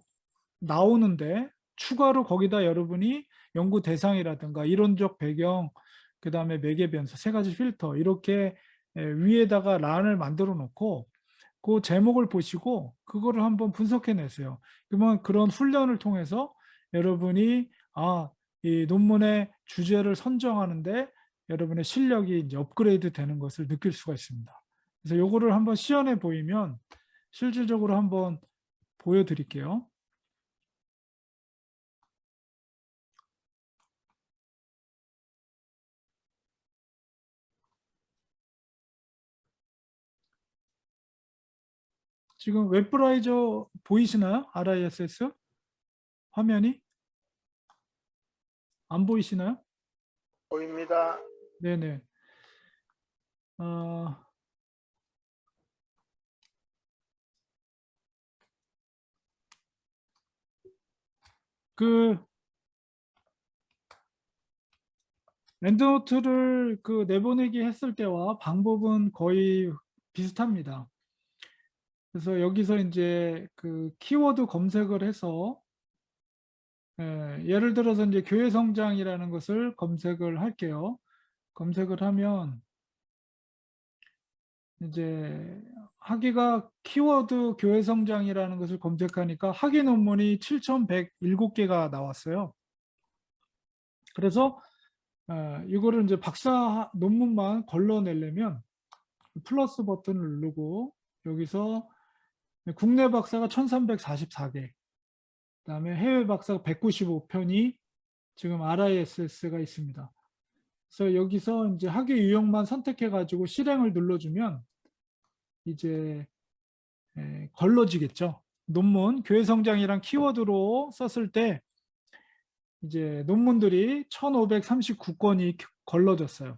나오는데 추가로 거기다 여러분이 연구 대상이라든가 이론적 배경, 그다음에 매개 변수 세 가지 필터 이렇게 위에다가 란을 만들어 놓고 그 제목을 보시고 그거를 한번 분석해 내세요. 그러면 그런 훈련을 통해서 여러분이 이 논문의 주제를 선정하는데 여러분의 실력이 이제 업그레이드 되는 것을 느낄 수가 있습니다. 그래서 요거를 한번 시연해 보이면 실질적으로 한번 보여드릴게요. 지금 웹브라우저 보이시나요? RISS 화면이 안 보이시나요? 보입니다. 네네. 그 엔드노트를 그 내보내기 했을 때와 방법은 거의 비슷합니다. 그래서 여기서 이제 그 키워드 검색을 해서 예를 들어서 이제 교회 성장이라는 것을 검색을 할게요. 검색을 하면 이제 학위가 키워드 교회 성장이라는 것을 검색하니까 학위 논문이 7,107개가 나왔어요. 그래서 이거를 이제 박사 논문만 걸러내려면 플러스 버튼을 누르고 여기서 국내 박사가 1344개, 그다음에 해외 박사가 195편이 지금 RISS가 있습니다. 그래서 여기서 이제 학위 유형만 선택해 가지고 실행을 눌러주면 이제 걸러지겠죠. 논문 교회 성장이랑 키워드로 썼을 때 이제 논문들이 1539건이 걸러졌어요.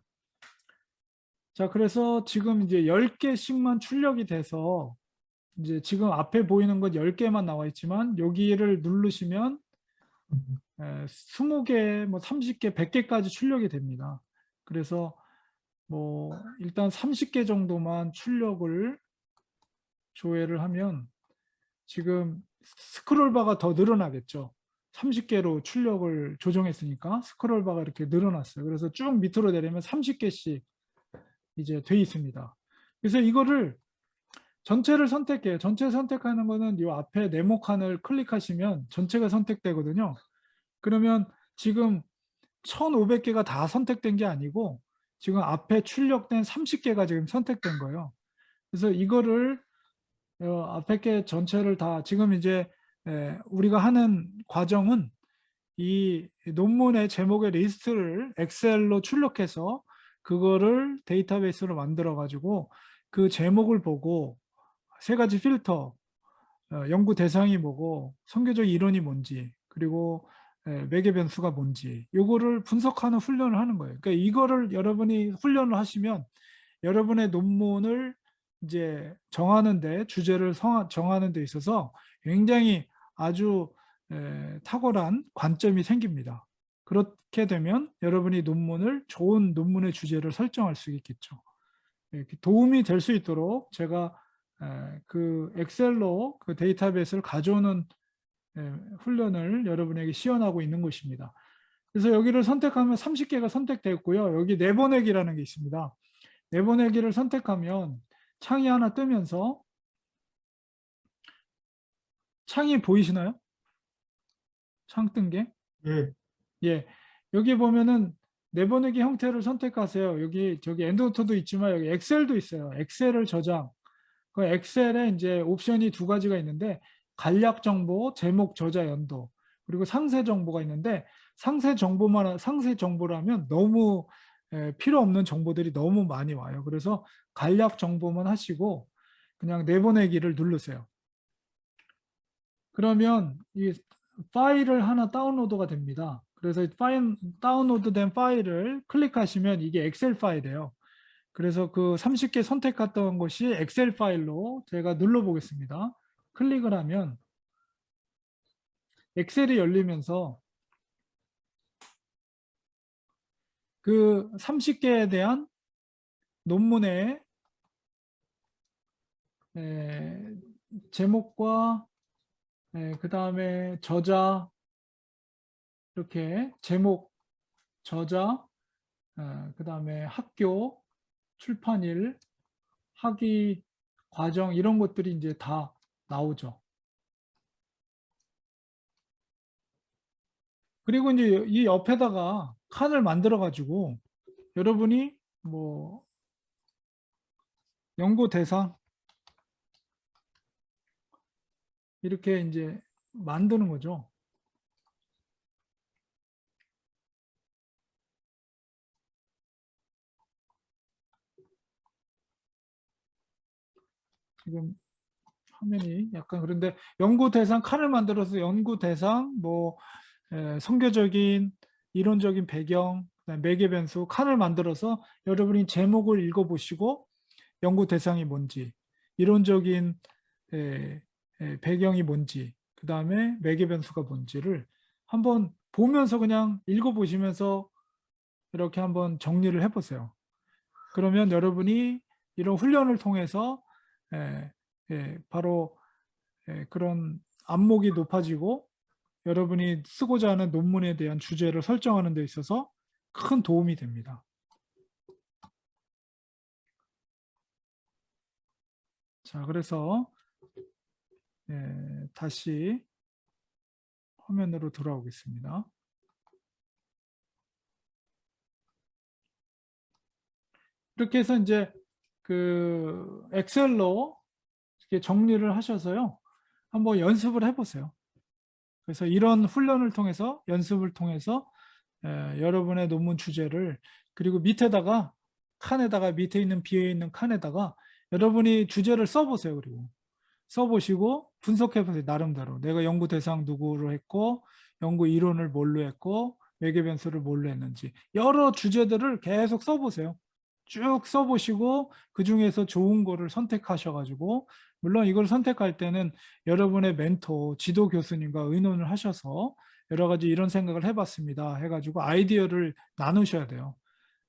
자, 그래서 지금 이제 10개씩만 출력이 돼서 이제 지금 앞에 보이는 건 10개만 나와 있지만 여기를 누르시면 20개, 뭐 30개, 100개까지 출력이 됩니다. 그래서 뭐 일단 30개 정도만 출력을 조회를 하면 지금 스크롤바가 더 늘어나겠죠. 30개로 출력을 조정했으니까 스크롤바가 이렇게 늘어났어요. 그래서 쭉 밑으로 내리면 30개씩 이제 돼 있습니다. 그래서 이거를 전체를 선택해요. 전체 선택하는 거는 이 앞에 네모칸을 클릭하시면 전체가 선택되거든요. 그러면 지금 1500개가 다 선택된 게 아니고 지금 앞에 출력된 30개가 지금 선택된 거예요. 그래서 이거를 앞에 게 전체를 다 지금 이제 우리가 하는 과정은 이 논문의 제목의 리스트를 엑셀로 출력해서 그거를 데이터베이스로 만들어 가지고 그 제목을 보고 세 가지 필터, 연구 대상이 뭐고 선교적 이론이 뭔지 그리고 매개 변수가 뭔지 요거를 분석하는 훈련을 하는 거예요. 그러니까 이거를 여러분이 훈련을 하시면 여러분의 논문을 이제 정하는데 주제를 정하는 데 있어서 굉장히 아주 탁월한 관점이 생깁니다. 그렇게 되면 여러분이 논문을 좋은 논문의 주제를 설정할 수 있겠죠. 도움이 될 수 있도록 제가 그 엑셀로 그 데이터베이스를 가져오는 훈련을 여러분에게 시연하고 있는 것입니다. 그래서 여기를 선택하면 30개가 선택됐고요. 여기 내보내기라는 게 있습니다. 내보내기를 선택하면 창이 하나 뜨면서 창이 보이시나요? 창 뜬 게? 예, 예. 여기 보면은 내보내기 형태를 선택하세요. 여기 저기 엔드노트도 있지만 여기 엑셀도 있어요. 엑셀을 저장. 그 엑셀에 이제 옵션이 두 가지가 있는데 간략 정보, 제목, 저자, 연도 그리고 상세 정보가 있는데 상세 정보라면 너무 필요 없는 정보들이 너무 많이 와요. 그래서 간략 정보만 하시고 그냥 내보내기를 누르세요. 그러면 이 파일을 하나 다운로드가 됩니다. 그래서 다운로드된 파일을 클릭하시면 이게 엑셀 파일이에요. 그래서 그 30개 선택했던 것이 엑셀 파일로 제가 눌러보겠습니다. 클릭을 하면 엑셀이 열리면서 그 30개에 대한 논문의 제목과 그 다음에 저자, 이렇게 제목, 저자, 그 다음에 학교, 출판일, 학위, 과정 이런 것들이 이제 다 나오죠. 그리고 이제 이 옆에다가 칸을 만들어 가지고 여러분이 뭐 연구 대상 이렇게 이제 만드는 거죠. 지금 화면이 약간 그런데 연구 대상 칸을 만들어서 연구 대상 뭐 선교적인 이론적인 배경 매개 변수 칸을 만들어서 여러분이 제목을 읽어보시고 연구 대상이 뭔지 이론적인 배경이 뭔지 그 다음에 매개 변수가 뭔지를 한번 보면서 그냥 읽어보시면서 이렇게 한번 정리를 해보세요. 그러면 여러분이 이런 훈련을 통해서 바로 그런 안목이 높아지고 여러분이 쓰고자 하는 논문에 대한 주제를 설정하는 데 있어서 큰 도움이 됩니다. 자, 그래서 다시 화면으로 돌아오겠습니다. 이렇게 해서 이제 그 엑셀로 이렇게 정리를 하셔서요. 한번 연습을 해보세요. 그래서 이런 훈련을 통해서 연습을 통해서 여러분의 논문 주제를 그리고 밑에다가 칸에다가 밑에 있는 비어 있는 칸에다가 여러분이 주제를 써보세요. 그리고 써보시고 분석해보세요. 나름대로 내가 연구 대상 누구로 했고 연구 이론을 뭘로 했고 매개 변수를 뭘로 했는지 여러 주제들을 계속 써보세요. 쭉 써보시고 그 중에서 좋은 거를 선택하셔가지고 물론 이걸 선택할 때는 여러분의 멘토, 지도 교수님과 의논을 하셔서 여러 가지 이런 생각을 해봤습니다. 해가지고 아이디어를 나누셔야 돼요.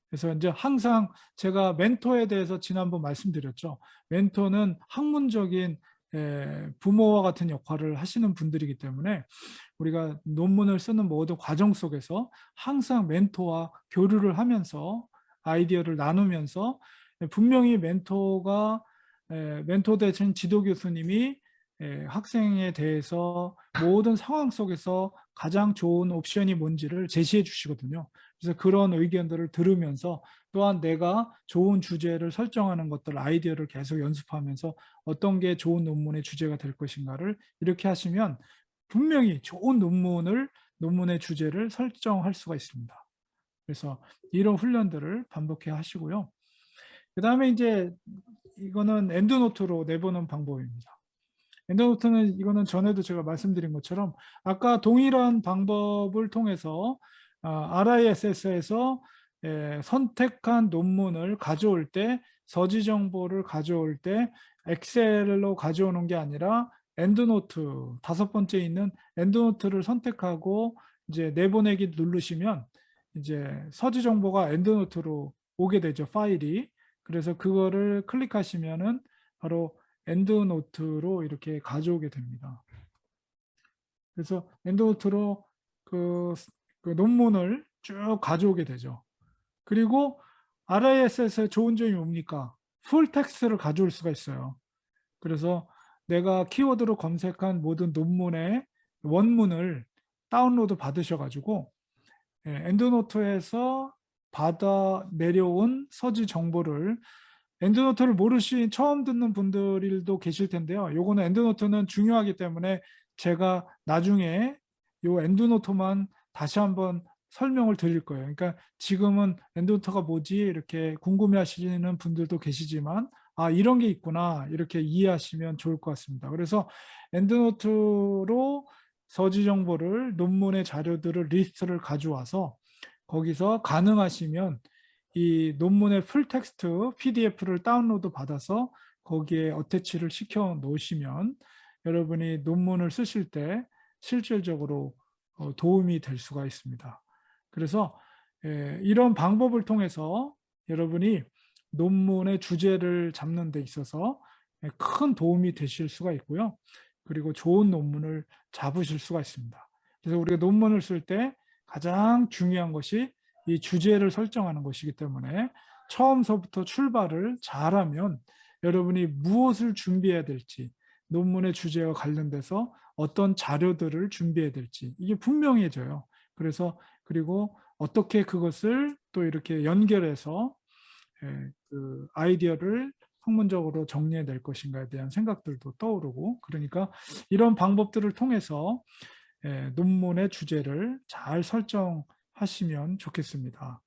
그래서 이제 항상 제가 멘토에 대해서 지난번 말씀드렸죠. 멘토는 학문적인 부모와 같은 역할을 하시는 분들이기 때문에 우리가 논문을 쓰는 모든 과정 속에서 항상 멘토와 교류를 하면서 아이디어를 나누면서 분명히 멘토 대신 지도 교수님이 학생에 대해서 모든 상황 속에서 가장 좋은 옵션이 뭔지를 제시해 주시거든요. 그래서 그런 의견들을 들으면서 또한 내가 좋은 주제를 설정하는 것들 아이디어를 계속 연습하면서 어떤 게 좋은 논문의 주제가 될 것인가를 이렇게 하시면 분명히 좋은 논문의 주제를 설정할 수가 있습니다. 그래서 이런 훈련들을 반복해 하시고요. 그 다음에 이제 이거는 엔드노트로 내보는 방법입니다. 엔드노트는 이거는 전에도 제가 말씀드린 것처럼 아까 동일한 방법을 통해서 RISS에서 선택한 논문을 가져올 때 서지 정보를 가져올 때 엑셀로 가져오는 게 아니라 엔드노트 5번째 있는 엔드노트를 선택하고 이제 내보내기 누르시면 이제 서지 정보가 엔드노트로 오게 되죠, 파일이. 그래서 그거를 클릭하시면은 바로 엔드노트로 이렇게 가져오게 됩니다. 그래서 엔드노트로 그 논문을 쭉 가져오게 되죠. 그리고 RISS의 좋은 점이 뭡니까? 풀 텍스트를 가져올 수가 있어요. 그래서 내가 키워드로 검색한 모든 논문의 원문을 다운로드 받으셔가지고 엔드노트에서 받아 내려온 서지 정보를 엔드노트를 모르신 처음 듣는 분들도 계실 텐데요. 요거는 엔드노트는 중요하기 때문에 제가 나중에 요 엔드노트만 다시 한번 설명을 드릴 거예요. 그러니까 지금은 엔드노트가 뭐지 이렇게 궁금해하시는 분들도 계시지만 이런 게 있구나 이렇게 이해하시면 좋을 것 같습니다. 그래서 엔드노트로 서지 정보를 논문의 자료들을 리스트를 가져와서 거기서 가능하시면 이 논문의 풀 텍스트 PDF를 다운로드 받아서 거기에 어태치를 시켜 놓으시면 여러분이 논문을 쓰실 때 실질적으로 도움이 될 수가 있습니다. 그래서 이런 방법을 통해서 여러분이 논문의 주제를 잡는 데 있어서 큰 도움이 되실 수가 있고요. 그리고 좋은 논문을 잡으실 수가 있습니다. 그래서 우리가 논문을 쓸 때 가장 중요한 것이 이 주제를 설정하는 것이기 때문에 처음서부터 출발을 잘하면 여러분이 무엇을 준비해야 될지 논문의 주제와 관련돼서 어떤 자료들을 준비해야 될지 이게 분명해져요. 그래서 그리고 어떻게 그것을 또 이렇게 연결해서 그 아이디어를 학문적으로 정리해낼 것인가에 대한 생각들도 떠오르고 그러니까 이런 방법들을 통해서 논문의 주제를 잘 설정하시면 좋겠습니다.